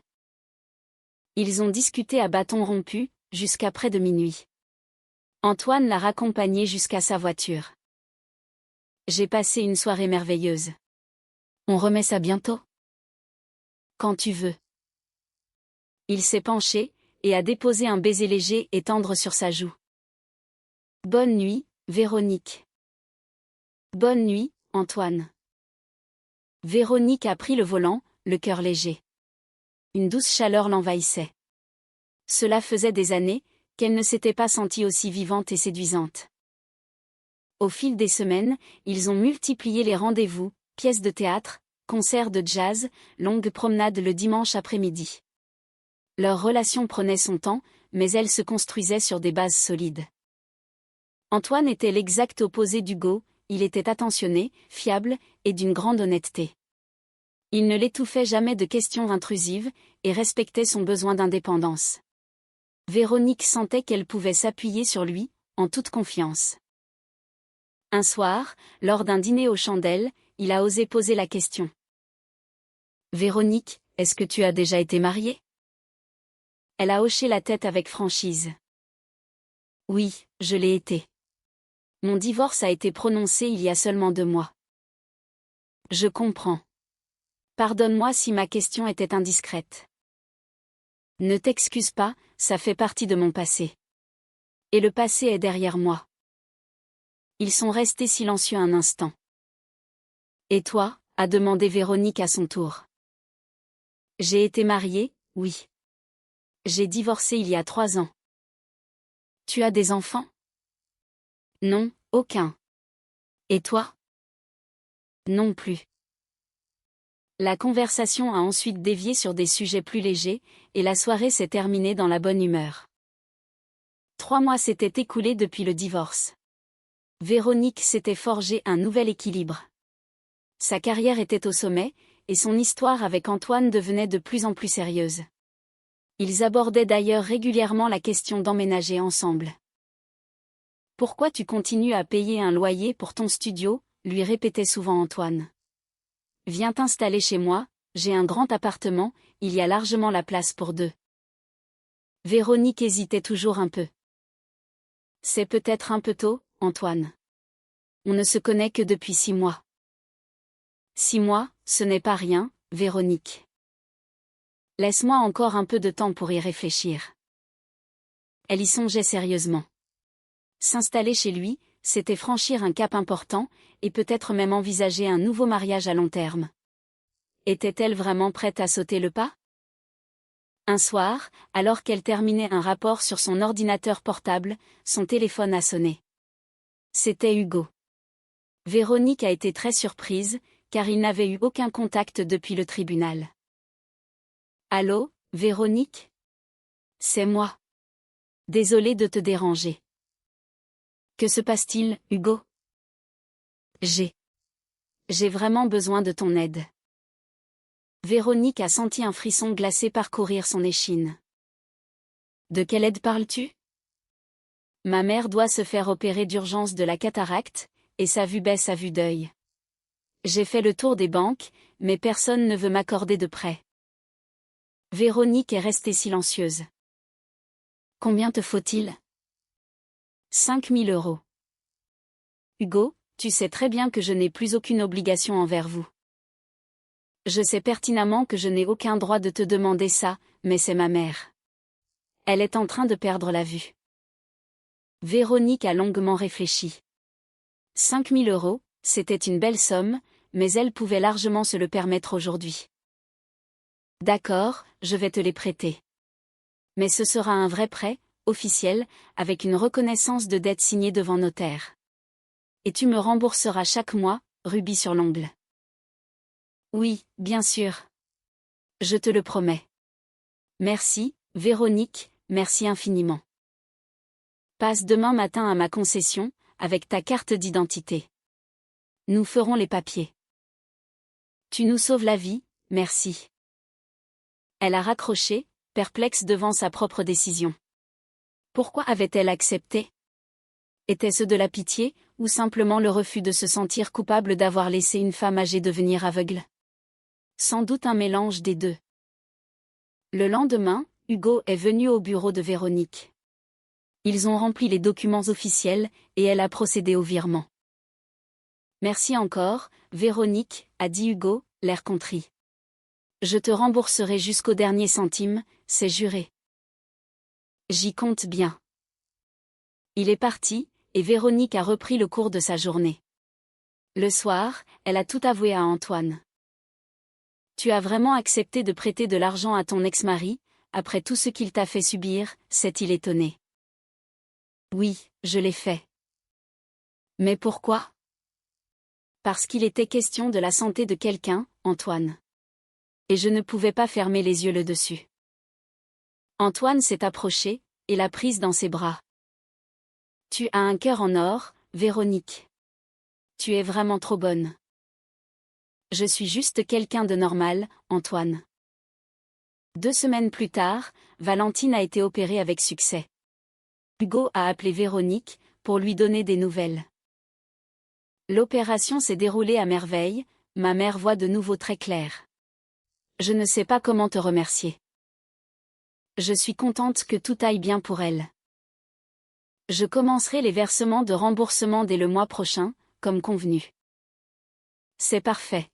Ils ont discuté à bâton rompu, jusqu'à près de minuit. Antoine l'a raccompagné jusqu'à sa voiture. J'ai passé une soirée merveilleuse. On remet ça bientôt? Quand tu veux. Il s'est penché, et a déposé un baiser léger et tendre sur sa joue. Bonne nuit, Véronique. Bonne nuit, Antoine. Véronique a pris le volant, le cœur léger. Une douce chaleur l'envahissait. Cela faisait des années, qu'elle ne s'était pas sentie aussi vivante et séduisante. Au fil des semaines, ils ont multiplié les rendez-vous, pièces de théâtre, concert de jazz, longue promenade le dimanche après-midi. Leur relation prenait son temps, mais elle se construisait sur des bases solides. Antoine était l'exact opposé d'Hugo, il était attentionné, fiable, et d'une grande honnêteté. Il ne l'étouffait jamais de questions intrusives, et respectait son besoin d'indépendance. Véronique sentait qu'elle pouvait s'appuyer sur lui, en toute confiance. Un soir, lors d'un dîner aux chandelles, il a osé poser la question. « Véronique, est-ce que tu as déjà été mariée ?» Elle a hoché la tête avec franchise. « Oui, je l'ai été. Mon divorce a été prononcé il y a seulement 2 mois. » « Je comprends. Pardonne-moi si ma question était indiscrète. » « Ne t'excuse pas, ça fait partie de mon passé. Et le passé est derrière moi. » Ils sont restés silencieux un instant. « Et toi ?» a demandé Véronique à son tour. « J'ai été mariée, oui. J'ai divorcé il y a 3 ans. » « Tu as des enfants ?» ?»« Non, aucun. » « Et toi ?» ?»« Non plus. » La conversation a ensuite dévié sur des sujets plus légers, et la soirée s'est terminée dans la bonne humeur. 3 mois s'étaient écoulés depuis le divorce. Véronique s'était forgé un nouvel équilibre. Sa carrière était au sommet, et son histoire avec Antoine devenait de plus en plus sérieuse. Ils abordaient d'ailleurs régulièrement la question d'emménager ensemble. « Pourquoi tu continues à payer un loyer pour ton studio ?» lui répétait souvent Antoine. « Viens t'installer chez moi, j'ai un grand appartement, il y a largement la place pour 2. » Véronique hésitait toujours un peu. « C'est peut-être un peu tôt, Antoine. On ne se connaît que depuis 6 mois. » 6 mois, ce n'est pas rien, Véronique. Laisse-moi encore un peu de temps pour y réfléchir. Elle y songeait sérieusement. S'installer chez lui, c'était franchir un cap important, et peut-être même envisager un nouveau mariage à long terme. Était-elle vraiment prête à sauter le pas ? Un soir, alors qu'elle terminait un rapport sur son ordinateur portable, son téléphone a sonné. C'était Hugo. Véronique a été très surprise, car il n'avait eu aucun contact depuis le tribunal. « Allô, Véronique ? C'est moi. Désolée de te déranger. » « Que se passe-t-il, Hugo ? » « J'ai vraiment besoin de ton aide. » Véronique a senti un frisson glacé parcourir son échine. « De quelle aide parles-tu ? » ? « Ma mère doit se faire opérer d'urgence de la cataracte, et sa vue baisse à vue d'œil. J'ai fait le tour des banques, mais personne ne veut m'accorder de prêt. » Véronique est restée silencieuse. « Combien te faut-il ? » 5 000 €. « Hugo, tu sais très bien que je n'ai plus aucune obligation envers vous. » « Je sais pertinemment que je n'ai aucun droit de te demander ça, mais c'est ma mère. Elle est en train de perdre la vue. » Véronique a longuement réfléchi. 5 000 €, c'était une belle somme, mais elle pouvait largement se le permettre aujourd'hui. « D'accord, je vais te les prêter. Mais ce sera un vrai prêt, officiel, avec une reconnaissance de dette signée devant notaire. Et tu me rembourseras chaque mois, rubis sur l'ongle. » « Oui, bien sûr. Je te le promets. » « Merci, Véronique, merci infiniment. Passe demain matin à ma concession, avec ta carte d'identité. Nous ferons les papiers. Tu nous sauves la vie, merci. » Elle a raccroché, perplexe devant sa propre décision. Pourquoi avait-elle accepté ? Était-ce de la pitié, ou simplement le refus de se sentir coupable d'avoir laissé une femme âgée devenir aveugle ? Sans doute un mélange des deux. Le lendemain, Hugo est venu au bureau de Véronique. Ils ont rempli les documents officiels, et elle a procédé au virement. « Merci encore, Véronique, » a dit Hugo, l'air contrit. « Je te rembourserai jusqu'au dernier centime, c'est juré. » « J'y compte bien. » Il est parti, et Véronique a repris le cours de sa journée. Le soir, elle a tout avoué à Antoine. « Tu as vraiment accepté de prêter de l'argent à ton ex-mari, après tout ce qu'il t'a fait subir ?» s'est-il étonné. « Oui, je l'ai fait. » « Mais pourquoi ? » « Parce qu'il était question de la santé de quelqu'un, Antoine. Et je ne pouvais pas fermer les yeux le dessus. Antoine s'est approché, et l'a prise dans ses bras. Tu as un cœur en or, Véronique. Tu es vraiment trop bonne. Je suis juste quelqu'un de normal, Antoine. 2 semaines plus tard, Valentine a été opérée avec succès. Hugo a appelé Véronique, pour lui donner des nouvelles. L'opération s'est déroulée à merveille, ma mère voit de nouveau très clair. Je ne sais pas comment te remercier. Je suis contente que tout aille bien pour elle. Je commencerai les versements de remboursement dès le mois prochain, comme convenu. C'est parfait.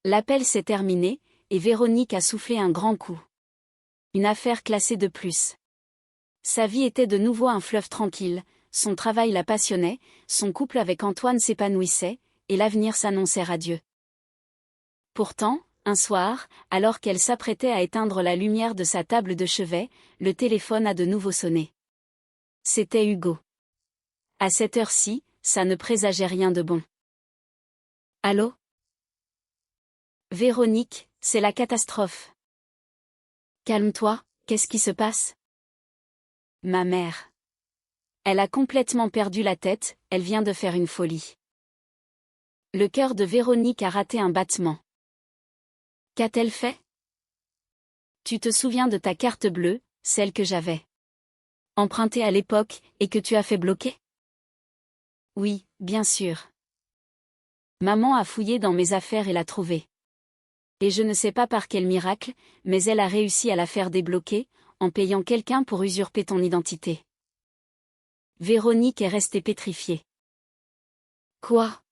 L'appel s'est terminé, et Véronique a soufflé un grand coup. Une affaire classée de plus. Sa vie était de nouveau un fleuve tranquille, son travail la passionnait, son couple avec Antoine s'épanouissait, et l'avenir s'annonçait radieux. Pourtant, un soir, alors qu'elle s'apprêtait à éteindre la lumière de sa table de chevet, le téléphone a de nouveau sonné. C'était Hugo. À cette heure-ci, ça ne présageait rien de bon. Allô ? Véronique, c'est la catastrophe. Calme-toi, qu'est-ce qui se passe ? Ma mère. Elle a complètement perdu la tête, elle vient de faire une folie. Le cœur de Véronique a raté un battement. Qu'a-t-elle fait ? Tu te souviens de ta carte bleue, celle que j'avais empruntée à l'époque, et que tu as fait bloquer ? Oui, bien sûr. Maman a fouillé dans mes affaires et l'a trouvée. Et je ne sais pas par quel miracle, mais elle a réussi à la faire débloquer, en payant quelqu'un pour usurper ton identité. Véronique est restée pétrifiée. Quoi ?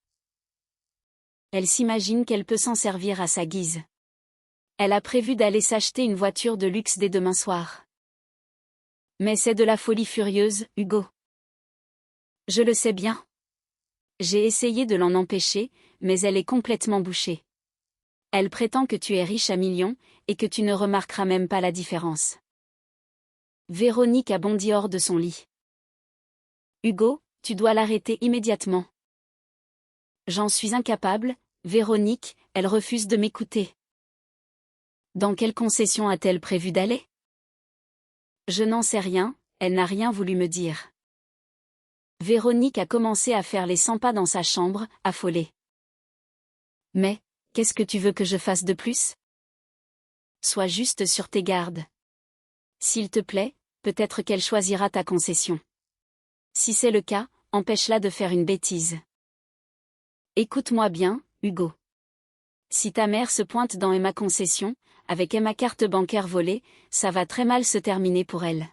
Elle s'imagine qu'elle peut s'en servir à sa guise. Elle a prévu d'aller s'acheter une voiture de luxe dès demain soir. Mais c'est de la folie furieuse, Hugo. Je le sais bien. J'ai essayé de l'en empêcher, mais elle est complètement bouchée. Elle prétend que tu es riche à millions, et que tu ne remarqueras même pas la différence. Véronique a bondi hors de son lit. Hugo, tu dois l'arrêter immédiatement. J'en suis incapable, Véronique, elle refuse de m'écouter. Dans quelle concession a-t-elle prévu d'aller ? Je n'en sais rien, elle n'a rien voulu me dire. Véronique a commencé à faire les 100 pas dans sa chambre, affolée. Mais, qu'est-ce que tu veux que je fasse de plus ? Sois juste sur tes gardes. S'il te plaît, peut-être qu'elle choisira ta concession. Si c'est le cas, empêche-la de faire une bêtise. Écoute-moi bien, Hugo. Si ta mère se pointe dans ma concession, avec ma carte bancaire volée, ça va très mal se terminer pour elle.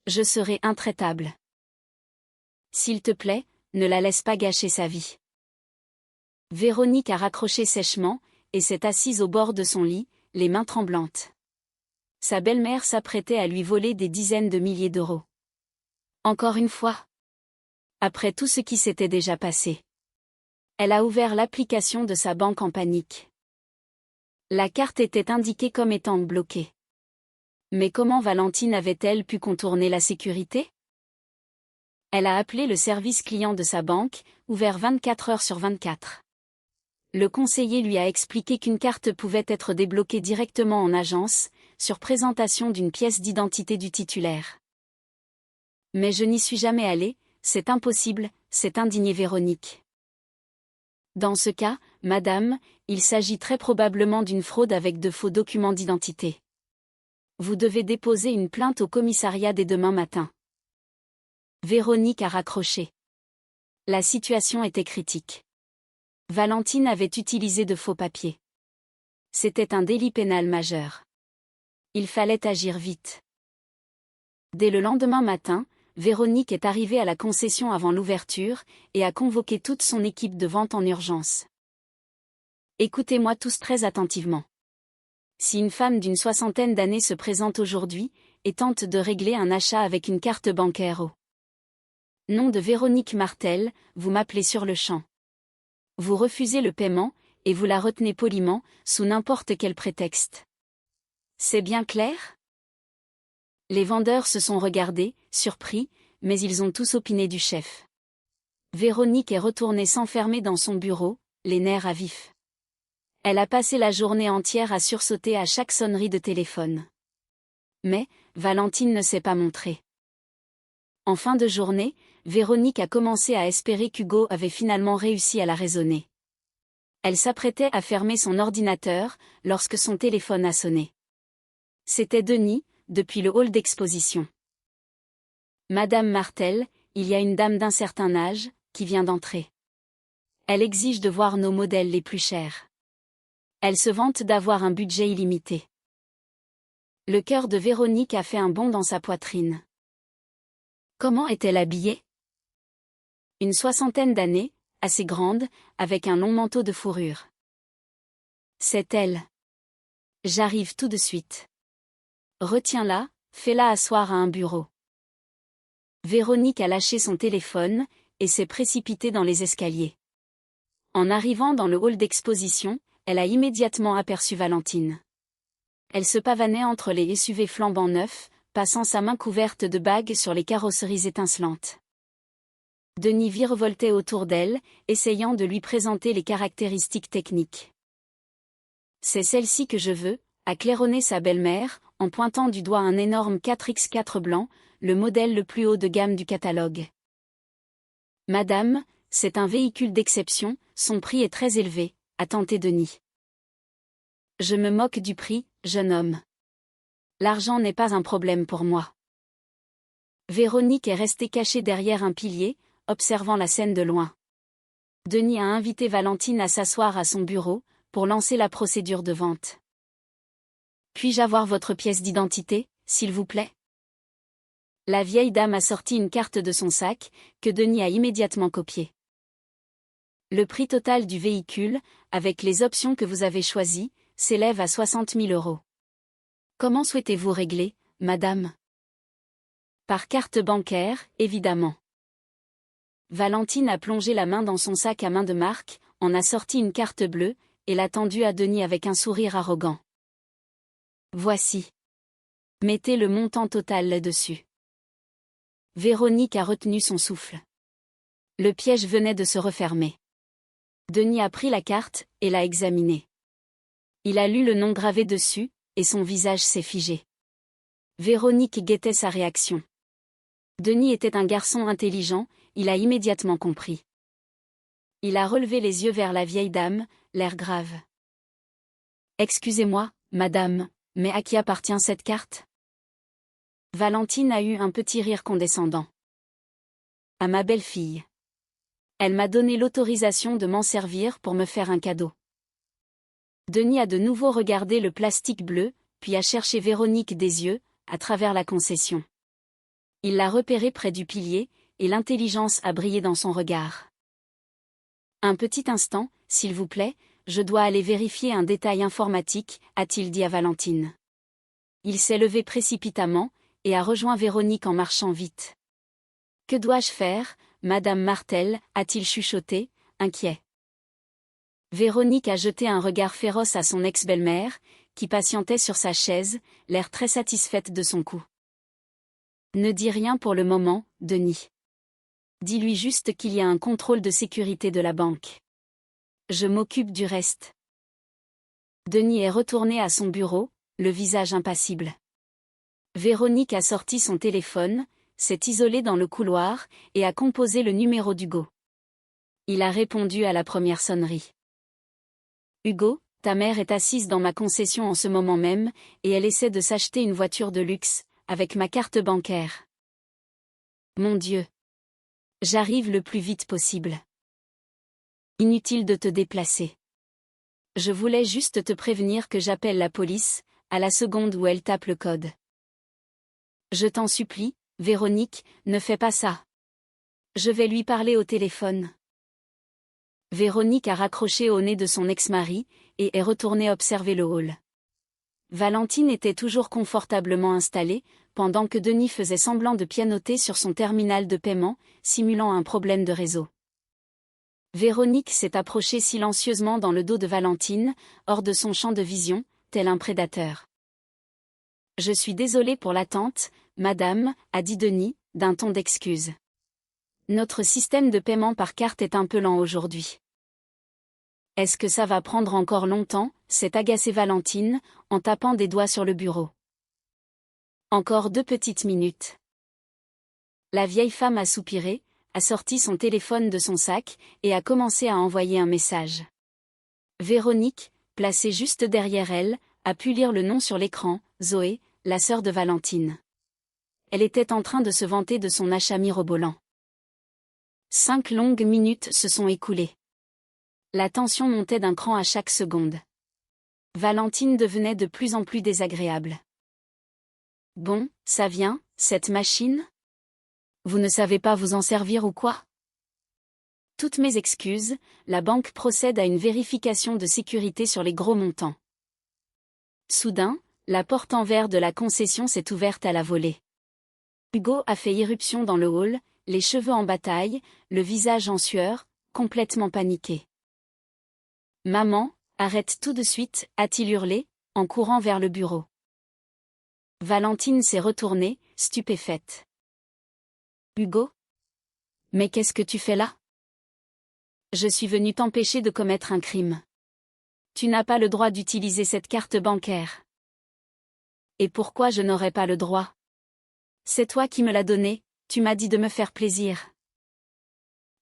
Je serai intraitable. S'il te plaît, ne la laisse pas gâcher sa vie. Véronique a raccroché sèchement, et s'est assise au bord de son lit, les mains tremblantes. Sa belle-mère s'apprêtait à lui voler des dizaines de milliers d'euros. Encore une fois. Après tout ce qui s'était déjà passé. Elle a ouvert l'application de sa banque en panique. La carte était indiquée comme étant bloquée. Mais comment Valentine avait-elle pu contourner la sécurité ? Elle a appelé le service client de sa banque, ouvert 24 heures sur 24. Le conseiller lui a expliqué qu'une carte pouvait être débloquée directement en agence, sur présentation d'une pièce d'identité du titulaire. Mais je n'y suis jamais allée, c'est impossible, s'est indignée Véronique. Dans ce cas, madame, il s'agit très probablement d'une fraude avec de faux documents d'identité. Vous devez déposer une plainte au commissariat dès demain matin. Véronique a raccroché. La situation était critique. Valentine avait utilisé de faux papiers. C'était un délit pénal majeur. Il fallait agir vite. Dès le lendemain matin, Véronique est arrivée à la concession avant l'ouverture, et a convoqué toute son équipe de vente en urgence. Écoutez-moi tous très attentivement. Si une femme d'une 60aine d'années se présente aujourd'hui, et tente de régler un achat avec une carte bancaire au nom de Véronique Martel, vous m'appelez sur le champ. Vous refusez le paiement, et vous la retenez poliment, sous n'importe quel prétexte. C'est bien clair ? Les vendeurs se sont regardés, surpris, mais ils ont tous opiné du chef. Véronique est retournée s'enfermer dans son bureau, les nerfs à vif. Elle a passé la journée entière à sursauter à chaque sonnerie de téléphone. Mais, Valentine ne s'est pas montrée. En fin de journée, Véronique a commencé à espérer qu'Hugo avait finalement réussi à la raisonner. Elle s'apprêtait à fermer son ordinateur, lorsque son téléphone a sonné. C'était Denis, depuis le hall d'exposition. Madame Martel, il y a une dame d'un certain âge, qui vient d'entrer. Elle exige de voir nos modèles les plus chers. Elle se vante d'avoir un budget illimité. Le cœur de Véronique a fait un bond dans sa poitrine. Comment est-elle habillée? Une soixantaine d'années, assez grande, avec un long manteau de fourrure. C'est elle. J'arrive tout de suite. Retiens-la, fais-la asseoir à un bureau. Véronique a lâché son téléphone, et s'est précipitée dans les escaliers. En arrivant dans le hall d'exposition, elle a immédiatement aperçu Valentine. Elle se pavanait entre les SUV flambant neufs, passant sa main couverte de bagues sur les carrosseries étincelantes. Denis virevoltait autour d'elle, essayant de lui présenter les caractéristiques techniques. C'est celle-ci que je veux, a claironné sa belle-mère, en pointant du doigt un énorme 4x4 blanc, le modèle le plus haut de gamme du catalogue. Madame, c'est un véhicule d'exception, son prix est très élevé, a tenté Denis. Je me moque du prix, jeune homme. L'argent n'est pas un problème pour moi. Véronique est restée cachée derrière un pilier, observant la scène de loin. Denis a invité Valentine à s'asseoir à son bureau, pour lancer la procédure de vente. Puis-je avoir votre pièce d'identité, s'il vous plaît? La vieille dame a sorti une carte de son sac, que Denis a immédiatement copiée. Le prix total du véhicule, avec les options que vous avez choisies, s'élève à 60 000 €. Comment souhaitez-vous régler, madame? Par carte bancaire, évidemment. Valentine a plongé la main dans son sac à main de marque, en a sorti une carte bleue, et l'a tendue à Denis avec un sourire arrogant. Voici. Mettez le montant total là-dessus. Véronique a retenu son souffle. Le piège venait de se refermer. Denis a pris la carte, et l'a examinée. Il a lu le nom gravé dessus, et son visage s'est figé. Véronique guettait sa réaction. Denis était un garçon intelligent, il a immédiatement compris. Il a relevé les yeux vers la vieille dame, l'air grave. Excusez-moi, madame, mais à qui appartient cette carte? Valentine a eu un petit rire condescendant. À ma belle-fille. Elle m'a donné l'autorisation de m'en servir pour me faire un cadeau. Denis a de nouveau regardé le plastique bleu, puis a cherché Véronique des yeux, à travers la concession. Il l'a repérée près du pilier, et l'intelligence a brillé dans son regard. Un petit instant, s'il vous plaît, je dois aller vérifier un détail informatique, a-t-il dit à Valentine. Il s'est levé précipitamment, et a rejoint Véronique en marchant vite. Que dois-je faire, madame Martel, a-t-il chuchoté, inquiet. Véronique a jeté un regard féroce à son ex-belle-mère, qui patientait sur sa chaise, l'air très satisfaite de son coup. Ne dis rien pour le moment, Denis. Dis-lui juste qu'il y a un contrôle de sécurité de la banque. Je m'occupe du reste. Denis est retourné à son bureau, le visage impassible. Véronique a sorti son téléphone, s'est isolée dans le couloir, et a composé le numéro d'Hugo. Il a répondu à la première sonnerie. Hugo, ta mère est assise dans ma concession en ce moment même, et elle essaie de s'acheter une voiture de luxe, avec ma carte bancaire. Mon Dieu. J'arrive le plus vite possible. Inutile de te déplacer. Je voulais juste te prévenir que j'appelle la police, à la seconde où elle tape le code. Je t'en supplie, Véronique, ne fais pas ça. Je vais lui parler au téléphone. Véronique a raccroché au nez de son ex-mari, et est retournée observer le hall. Valentine était toujours confortablement installée, pendant que Denis faisait semblant de pianoter sur son terminal de paiement, simulant un problème de réseau. Véronique s'est approchée silencieusement dans le dos de Valentine, hors de son champ de vision, tel un prédateur. Je suis désolée pour l'attente, madame, a dit Denis, d'un ton d'excuse. Notre système de paiement par carte est un peu lent aujourd'hui. Est-ce que ça va prendre encore longtemps, s'est agacée Valentine, en tapant des doigts sur le bureau. Encore 2 petites minutes. La vieille femme a soupiré, a sorti son téléphone de son sac, et a commencé à envoyer un message. Véronique, placée juste derrière elle, a pu lire le nom sur l'écran, Zoé, la sœur de Valentine. Elle était en train de se vanter de son achat mirobolant. 5 longues minutes se sont écoulées. La tension montait d'un cran à chaque seconde. Valentine devenait de plus en plus désagréable. Bon, ça vient, cette machine ? Vous ne savez pas vous en servir ou quoi ? Toutes mes excuses, la banque procède à une vérification de sécurité sur les gros montants. Soudain, la porte en verre de la concession s'est ouverte à la volée. Hugo a fait irruption dans le hall, les cheveux en bataille, le visage en sueur, complètement paniqué. « Maman, arrête tout de suite » a-t-il hurlé, en courant vers le bureau. Valentine s'est retournée, stupéfaite. « Hugo ? Mais qu'est-ce que tu fais là ? Je suis venue t'empêcher de commettre un crime. Tu n'as pas le droit d'utiliser cette carte bancaire. Et pourquoi je n'aurais pas le droit ? C'est toi qui me l'as donnée, tu m'as dit de me faire plaisir.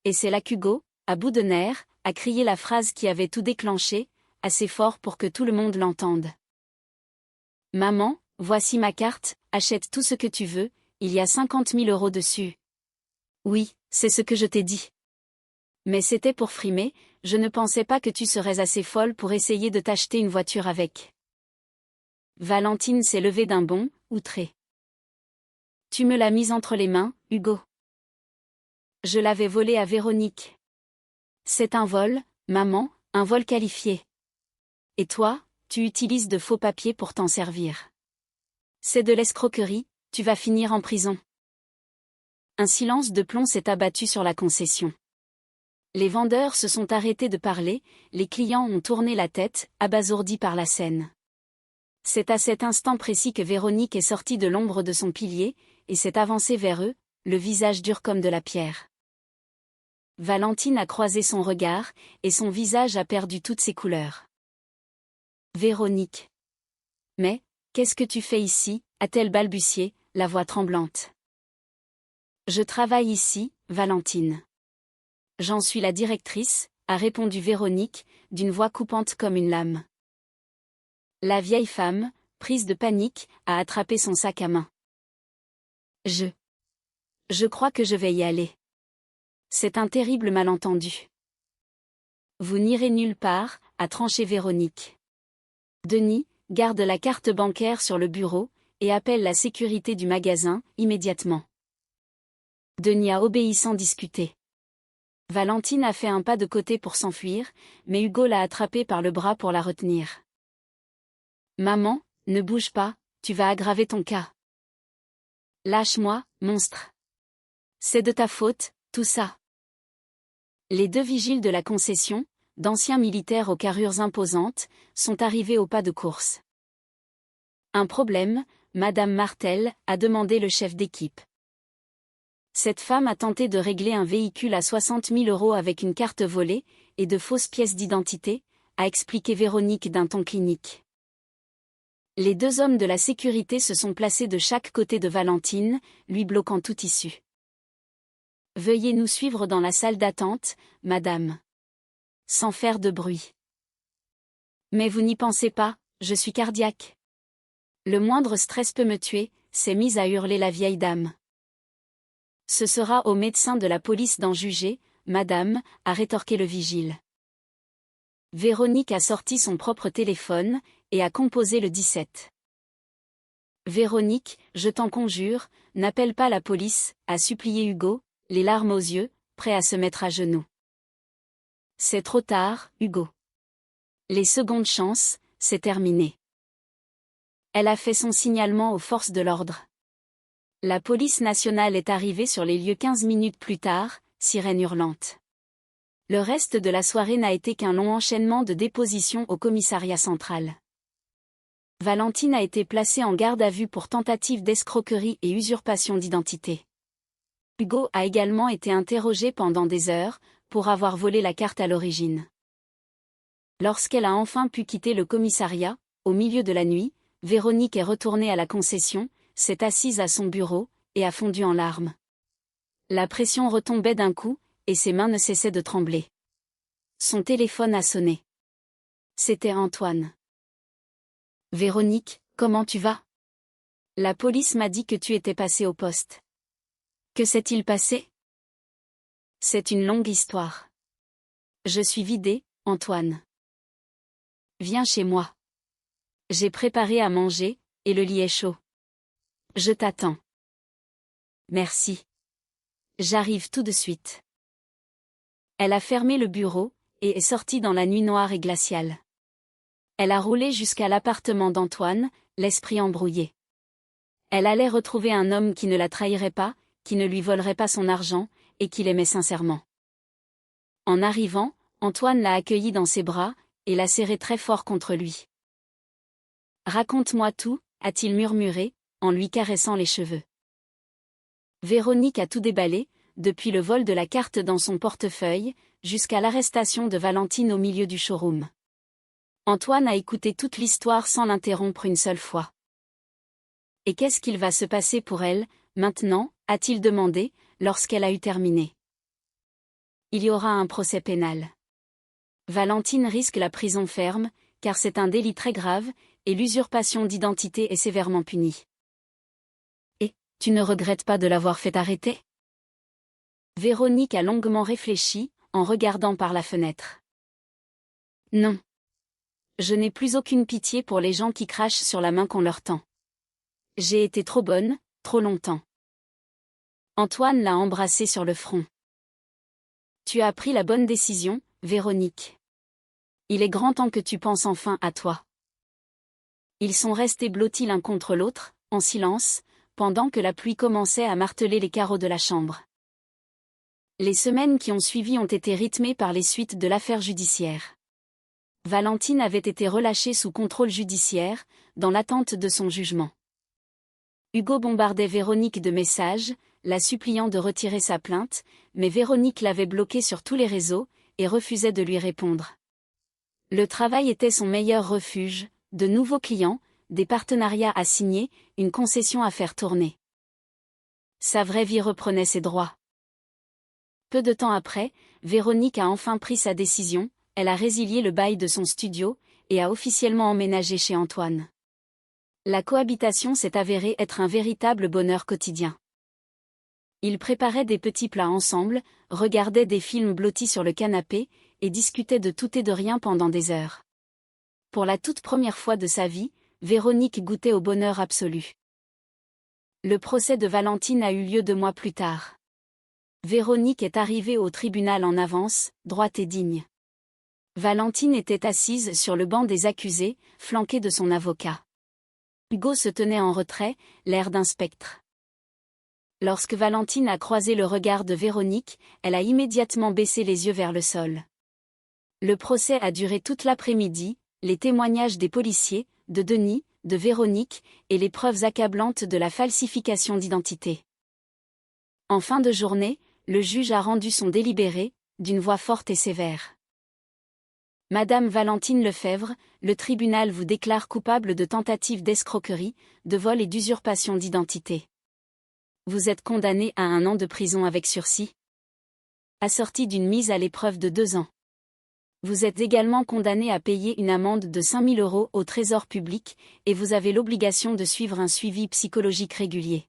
Et c'est là qu'Hugo, à bout de nerfs, a crié la phrase qui avait tout déclenché, assez fort pour que tout le monde l'entende. Maman, voici ma carte, achète tout ce que tu veux, il y a 50 000 € dessus. Oui, c'est ce que je t'ai dit. Mais c'était pour frimer, je ne pensais pas que tu serais assez folle pour essayer de t'acheter une voiture avec. Valentine s'est levée d'un bond, outrée. Tu me l'as mise entre les mains, Hugo. Je l'avais volée à Véronique. C'est un vol, maman, un vol qualifié. Et toi, tu utilises de faux papiers pour t'en servir. C'est de l'escroquerie, tu vas finir en prison. Un silence de plomb s'est abattu sur la concession. Les vendeurs se sont arrêtés de parler, les clients ont tourné la tête, abasourdis par la scène. C'est à cet instant précis que Véronique est sortie de l'ombre de son pilier, et s'est avancée vers eux, le visage dur comme de la pierre. Valentine a croisé son regard, et son visage a perdu toutes ses couleurs. Véronique. Mais, qu'est-ce que tu fais ici, a-t-elle balbutié, la voix tremblante. Je travaille ici, Valentine. J'en suis la directrice, a répondu Véronique, d'une voix coupante comme une lame. La vieille femme, prise de panique, a attrapé son sac à main. Je crois que je vais y aller. C'est un terrible malentendu. Vous n'irez nulle part, a tranché Véronique. Denis, garde la carte bancaire sur le bureau, et appelle la sécurité du magasin, immédiatement. Denis a obéi sans discuter. Valentine a fait un pas de côté pour s'enfuir, mais Hugo l'a attrapée par le bras pour la retenir. Maman, ne bouge pas, tu vas aggraver ton cas. Lâche-moi, monstre. C'est de ta faute, tout ça. Les 2 vigiles de la concession, d'anciens militaires aux carrures imposantes, sont arrivés au pas de course. Un problème, Madame Martel, a demandé le chef d'équipe. Cette femme a tenté de régler un véhicule à 60 000 € avec une carte volée, et de fausses pièces d'identité, a expliqué Véronique d'un ton clinique. Les 2 hommes de la sécurité se sont placés de chaque côté de Valentine, lui bloquant toute issue. Veuillez nous suivre dans la salle d'attente, madame. Sans faire de bruit. Mais vous n'y pensez pas, je suis cardiaque. Le moindre stress peut me tuer, s'est mise à hurler la vieille dame. Ce sera au médecin de la police d'en juger, madame, a rétorqué le vigile. Véronique a sorti son propre téléphone, et a composé le 17. Véronique, je t'en conjure, n'appelle pas la police, a supplié Hugo, les larmes aux yeux, prêt à se mettre à genoux. C'est trop tard, Hugo. Les secondes chances, c'est terminé. Elle a fait son signalement aux forces de l'ordre. La police nationale est arrivée sur les lieux 15 minutes plus tard, sirène hurlante. Le reste de la soirée n'a été qu'un long enchaînement de dépositions au commissariat central. Valentine a été placée en garde à vue pour tentative d'escroquerie et usurpation d'identité. Hugo a également été interrogé pendant des heures, pour avoir volé la carte à l'origine. Lorsqu'elle a enfin pu quitter le commissariat, au milieu de la nuit, Véronique est retournée à la concession, s'est assise à son bureau, et a fondu en larmes. La pression retombait d'un coup, et ses mains ne cessaient de trembler. Son téléphone a sonné. C'était Antoine. « Véronique, comment tu vas ? La police m'a dit que tu étais passée au poste. Que s'est-il passé ? C'est une longue histoire. Je suis vidée, Antoine. Viens chez moi. J'ai préparé à manger, et le lit est chaud. Je t'attends. Merci. J'arrive tout de suite. » Elle a fermé le bureau, et est sortie dans la nuit noire et glaciale. Elle a roulé jusqu'à l'appartement d'Antoine, l'esprit embrouillé. Elle allait retrouver un homme qui ne la trahirait pas, qui ne lui volerait pas son argent, et qui l'aimait sincèrement. En arrivant, Antoine l'a accueillie dans ses bras, et l'a serrée très fort contre lui. « Raconte-moi tout, » a-t-il murmuré, en lui caressant les cheveux. Véronique a tout déballé, depuis le vol de la carte dans son portefeuille, jusqu'à l'arrestation de Valentine au milieu du showroom. Antoine a écouté toute l'histoire sans l'interrompre une seule fois. « Et qu'est-ce qu'il va se passer pour elle, maintenant ?» a-t-il demandé, lorsqu'elle a eu terminé. « Il y aura un procès pénal. Valentine risque la prison ferme, car c'est un délit très grave, et l'usurpation d'identité est sévèrement punie. » « Et, tu ne regrettes pas de l'avoir fait arrêter ? » Véronique a longuement réfléchi, en regardant par la fenêtre. « Non. Je n'ai plus aucune pitié pour les gens qui crachent sur la main qu'on leur tend. J'ai été trop bonne, trop longtemps. » Antoine l'a embrassée sur le front. « Tu as pris la bonne décision, Véronique. Il est grand temps que tu penses enfin à toi. » Ils sont restés blottis l'un contre l'autre, en silence, pendant que la pluie commençait à marteler les carreaux de la chambre. Les semaines qui ont suivi ont été rythmées par les suites de l'affaire judiciaire. Valentine avait été relâchée sous contrôle judiciaire, dans l'attente de son jugement. Hugo bombardait Véronique de messages, la suppliant de retirer sa plainte, mais Véronique l'avait bloqué sur tous les réseaux, et refusait de lui répondre. Le travail était son meilleur refuge, de nouveaux clients, des partenariats à signer, une concession à faire tourner. Sa vraie vie reprenait ses droits. Peu de temps après, Véronique a enfin pris sa décision, elle a résilié le bail de son studio, et a officiellement emménagé chez Antoine. La cohabitation s'est avérée être un véritable bonheur quotidien. Ils préparaient des petits plats ensemble, regardaient des films blottis sur le canapé, et discutaient de tout et de rien pendant des heures. Pour la toute première fois de sa vie, Véronique goûtait au bonheur absolu. Le procès de Valentine a eu lieu 2 mois plus tard. Véronique est arrivée au tribunal en avance, droite et digne. Valentine était assise sur le banc des accusés, flanquée de son avocat. Hugo se tenait en retrait, l'air d'un spectre. Lorsque Valentine a croisé le regard de Véronique, elle a immédiatement baissé les yeux vers le sol. Le procès a duré toute l'après-midi, les témoignages des policiers, de Denis, de Véronique, et les preuves accablantes de la falsification d'identité. En fin de journée, le juge a rendu son délibéré, d'une voix forte et sévère. « Madame Valentine Lefebvre, le tribunal vous déclare coupable de tentative d'escroquerie, de vol et d'usurpation d'identité. Vous êtes condamnée à 1 an de prison avec sursis, assorti d'une mise à l'épreuve de 2 ans. Vous êtes également condamné à payer une amende de 5 000 € au Trésor public, et vous avez l'obligation de suivre un suivi psychologique régulier. »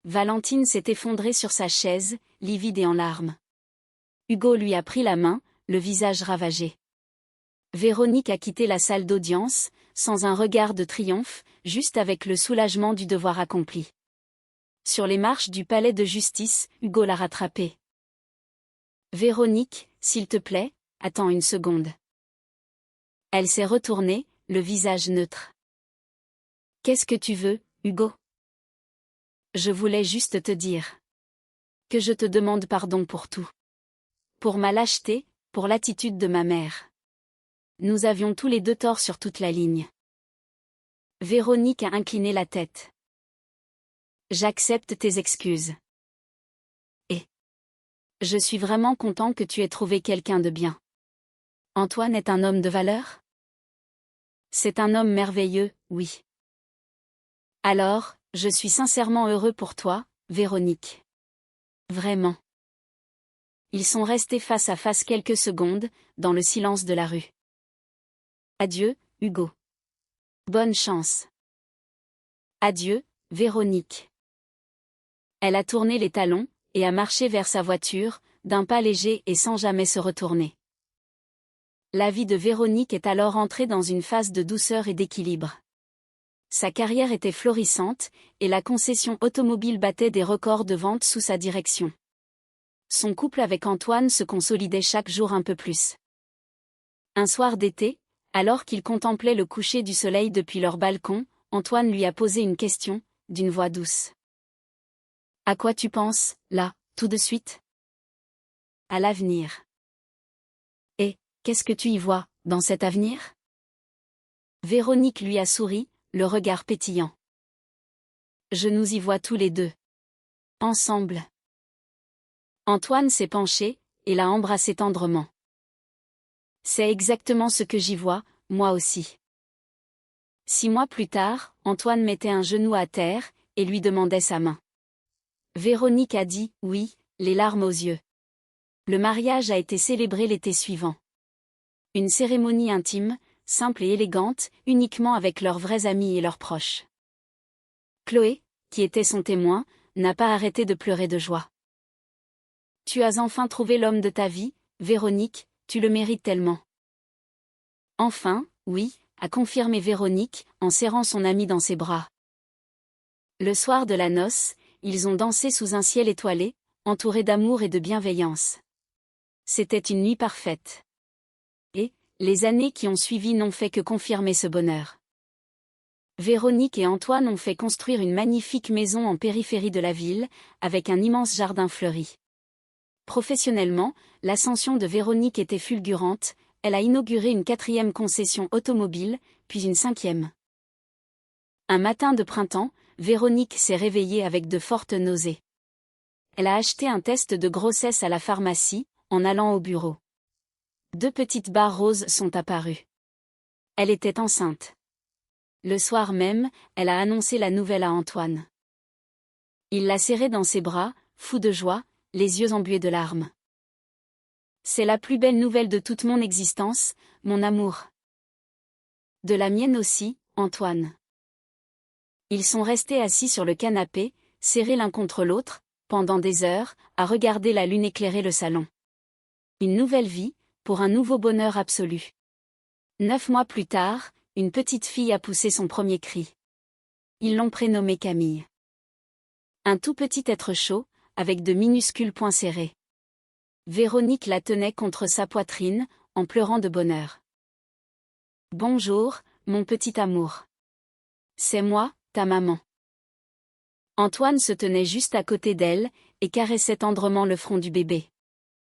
Valentine s'est effondrée sur sa chaise, livide et en larmes. Hugo lui a pris la main, le visage ravagé. Véronique a quitté la salle d'audience, sans un regard de triomphe, juste avec le soulagement du devoir accompli. Sur les marches du palais de justice, Hugo l'a rattrapée. « Véronique, s'il te plaît, attends une seconde. » Elle s'est retournée, le visage neutre. « Qu'est-ce que tu veux, Hugo ? » « Je voulais juste te dire que je te demande pardon pour tout. Pour ma lâcheté, pour l'attitude de ma mère. Nous avions tous les 2 tort sur toute la ligne. » Véronique a incliné la tête. « J'accepte tes excuses. Et je suis vraiment content que tu aies trouvé quelqu'un de bien. Antoine est un homme de valeur? C'est un homme merveilleux, oui. Alors, je suis sincèrement heureux pour toi, Véronique. Vraiment. Ils sont restés face à face quelques secondes, dans le silence de la rue. Adieu, Hugo. Bonne chance. Adieu, Véronique. Elle a tourné les talons, et a marché vers sa voiture, d'un pas léger et sans jamais se retourner. La vie de Véronique est alors entrée dans une phase de douceur et d'équilibre. Sa carrière était florissante, et la concession automobile battait des records de vente sous sa direction. Son couple avec Antoine se consolidait chaque jour un peu plus. Un soir d'été, alors qu'ils contemplaient le coucher du soleil depuis leur balcon, Antoine lui a posé une question, d'une voix douce. « À quoi tu penses, là, tout de suite ? » « À l'avenir. »« Et, qu'est-ce que tu y vois, dans cet avenir ?» Véronique lui a souri, le regard pétillant. « Je nous y vois tous les deux. Ensemble. » Antoine s'est penché, et l'a embrassé tendrement. « C'est exactement ce que j'y vois, moi aussi. » 6 mois plus tard, Antoine mettait un genou à terre, et lui demandait sa main. Véronique a dit « oui », les larmes aux yeux. Le mariage a été célébré l'été suivant. Une cérémonie intime, simple et élégante, uniquement avec leurs vrais amis et leurs proches. Chloé, qui était son témoin, n'a pas arrêté de pleurer de joie. « Tu as enfin trouvé l'homme de ta vie, Véronique, tu le mérites tellement. » Enfin, oui, a confirmé Véronique, en serrant son amie dans ses bras. Le soir de la noce, ils ont dansé sous un ciel étoilé, entouré d'amour et de bienveillance. C'était une nuit parfaite. Et, les années qui ont suivi n'ont fait que confirmer ce bonheur. Véronique et Antoine ont fait construire une magnifique maison en périphérie de la ville, avec un immense jardin fleuri. Professionnellement, l'ascension de Véronique était fulgurante, elle a inauguré une 4e concession automobile, puis une 5e. Un matin de printemps, Véronique s'est réveillée avec de fortes nausées. Elle a acheté un test de grossesse à la pharmacie, en allant au bureau. 2 petites barres roses sont apparues. Elle était enceinte. Le soir même, elle a annoncé la nouvelle à Antoine. Il l'a serrée dans ses bras, fou de joie, les yeux embués de larmes. « C'est la plus belle nouvelle de toute mon existence, mon amour. » « De la mienne aussi, Antoine. » Ils sont restés assis sur le canapé, serrés l'un contre l'autre, pendant des heures, à regarder la lune éclairer le salon. Une nouvelle vie, pour un nouveau bonheur absolu. 9 mois plus tard, une petite fille a poussé son premier cri. Ils l'ont prénommée Camille. Un tout petit être chaud, avec de minuscules poings serrés. Véronique la tenait contre sa poitrine, en pleurant de bonheur. « Bonjour, mon petit amour. C'est moi, ta maman. » Antoine se tenait juste à côté d'elle, et caressait tendrement le front du bébé.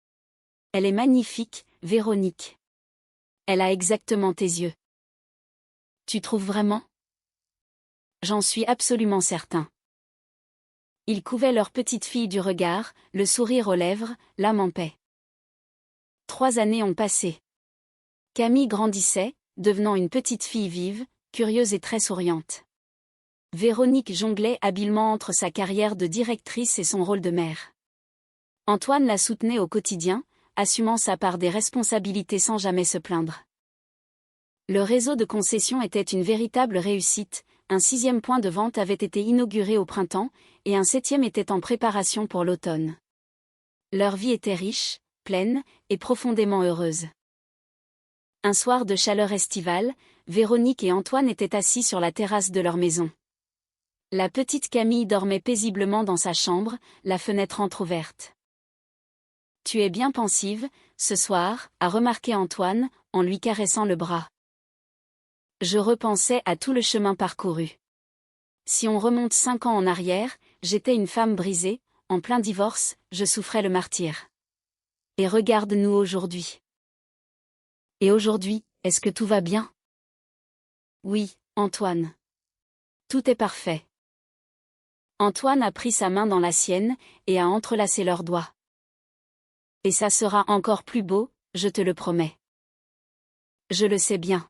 « Elle est magnifique, Véronique. Elle a exactement tes yeux. » « Tu trouves vraiment ? » « J'en suis absolument certain. » Ils couvaient leur petite fille du regard, le sourire aux lèvres, l'âme en paix. 3 années ont passé. Camille grandissait, devenant une petite fille vive, curieuse et très souriante. Véronique jonglait habilement entre sa carrière de directrice et son rôle de mère. Antoine la soutenait au quotidien, assumant sa part des responsabilités sans jamais se plaindre. Le réseau de concessions était une véritable réussite, un 6e point de vente avait été inauguré au printemps, et un 7e était en préparation pour l'automne. Leur vie était riche, pleine, et profondément heureuse. Un soir de chaleur estivale, Véronique et Antoine étaient assis sur la terrasse de leur maison. La petite Camille dormait paisiblement dans sa chambre, la fenêtre entr'ouverte. « Tu es bien pensive, ce soir », a remarqué Antoine, en lui caressant le bras. Je repensais à tout le chemin parcouru. Si on remonte 5 ans en arrière, j'étais une femme brisée, en plein divorce, je souffrais le martyre. Et regarde-nous aujourd'hui. Et aujourd'hui, est-ce que tout va bien ? Oui, Antoine. Tout est parfait. Antoine a pris sa main dans la sienne, et a entrelacé leurs doigts. Et ça sera encore plus beau, je te le promets. Je le sais bien.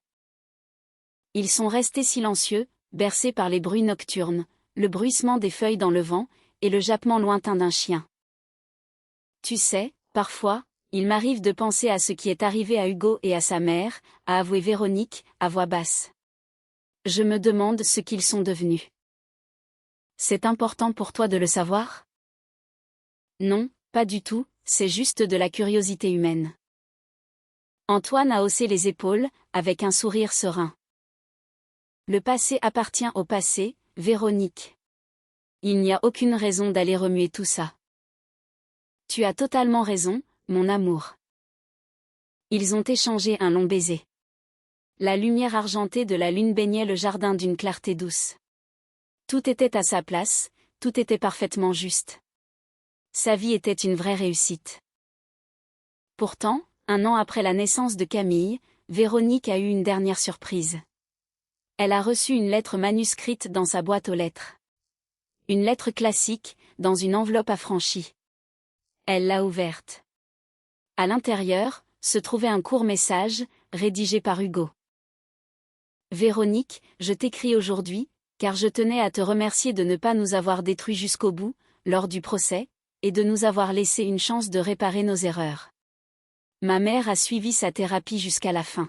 Ils sont restés silencieux, bercés par les bruits nocturnes, le bruissement des feuilles dans le vent, et le jappement lointain d'un chien. Tu sais, parfois, il m'arrive de penser à ce qui est arrivé à Hugo et à sa mère, a avoué Véronique, à voix basse. Je me demande ce qu'ils sont devenus. C'est important pour toi de le savoir? Non, pas du tout, c'est juste de la curiosité humaine. Antoine a haussé les épaules, avec un sourire serein. Le passé appartient au passé, Véronique. Il n'y a aucune raison d'aller remuer tout ça. Tu as totalement raison, mon amour. Ils ont échangé un long baiser. La lumière argentée de la lune baignait le jardin d'une clarté douce. Tout était à sa place, tout était parfaitement juste. Sa vie était une vraie réussite. Pourtant, 1 an après la naissance de Camille, Véronique a eu une dernière surprise. Elle a reçu une lettre manuscrite dans sa boîte aux lettres. Une lettre classique, dans une enveloppe affranchie. Elle l'a ouverte. À l'intérieur, se trouvait un court message, rédigé par Hugo. Véronique, je t'écris aujourd'hui, car je tenais à te remercier de ne pas nous avoir détruits jusqu'au bout, lors du procès, et de nous avoir laissé une chance de réparer nos erreurs. Ma mère a suivi sa thérapie jusqu'à la fin.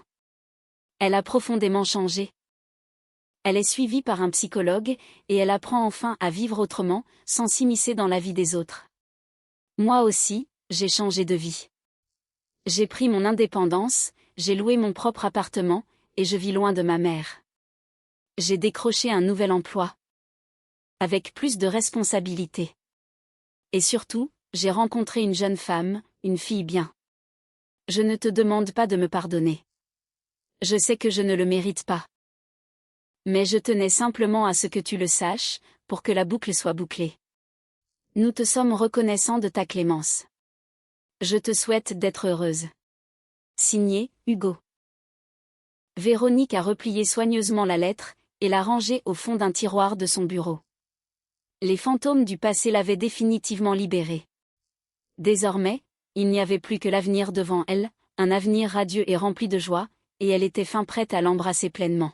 Elle a profondément changé. Elle est suivie par un psychologue, et elle apprend enfin à vivre autrement, sans s'immiscer dans la vie des autres. Moi aussi, j'ai changé de vie. J'ai pris mon indépendance, j'ai loué mon propre appartement, et je vis loin de ma mère. J'ai décroché un nouvel emploi. Avec plus de responsabilités. Et surtout, j'ai rencontré une jeune femme, une fille bien. Je ne te demande pas de me pardonner. Je sais que je ne le mérite pas. Mais je tenais simplement à ce que tu le saches, pour que la boucle soit bouclée. Nous te sommes reconnaissants de ta clémence. Je te souhaite d'être heureuse. Signé, Hugo. Véronique a replié soigneusement la lettre, et l'a rangée au fond d'un tiroir de son bureau. Les fantômes du passé l'avaient définitivement libérée. Désormais, il n'y avait plus que l'avenir devant elle, un avenir radieux et rempli de joie, et elle était fin prête à l'embrasser pleinement.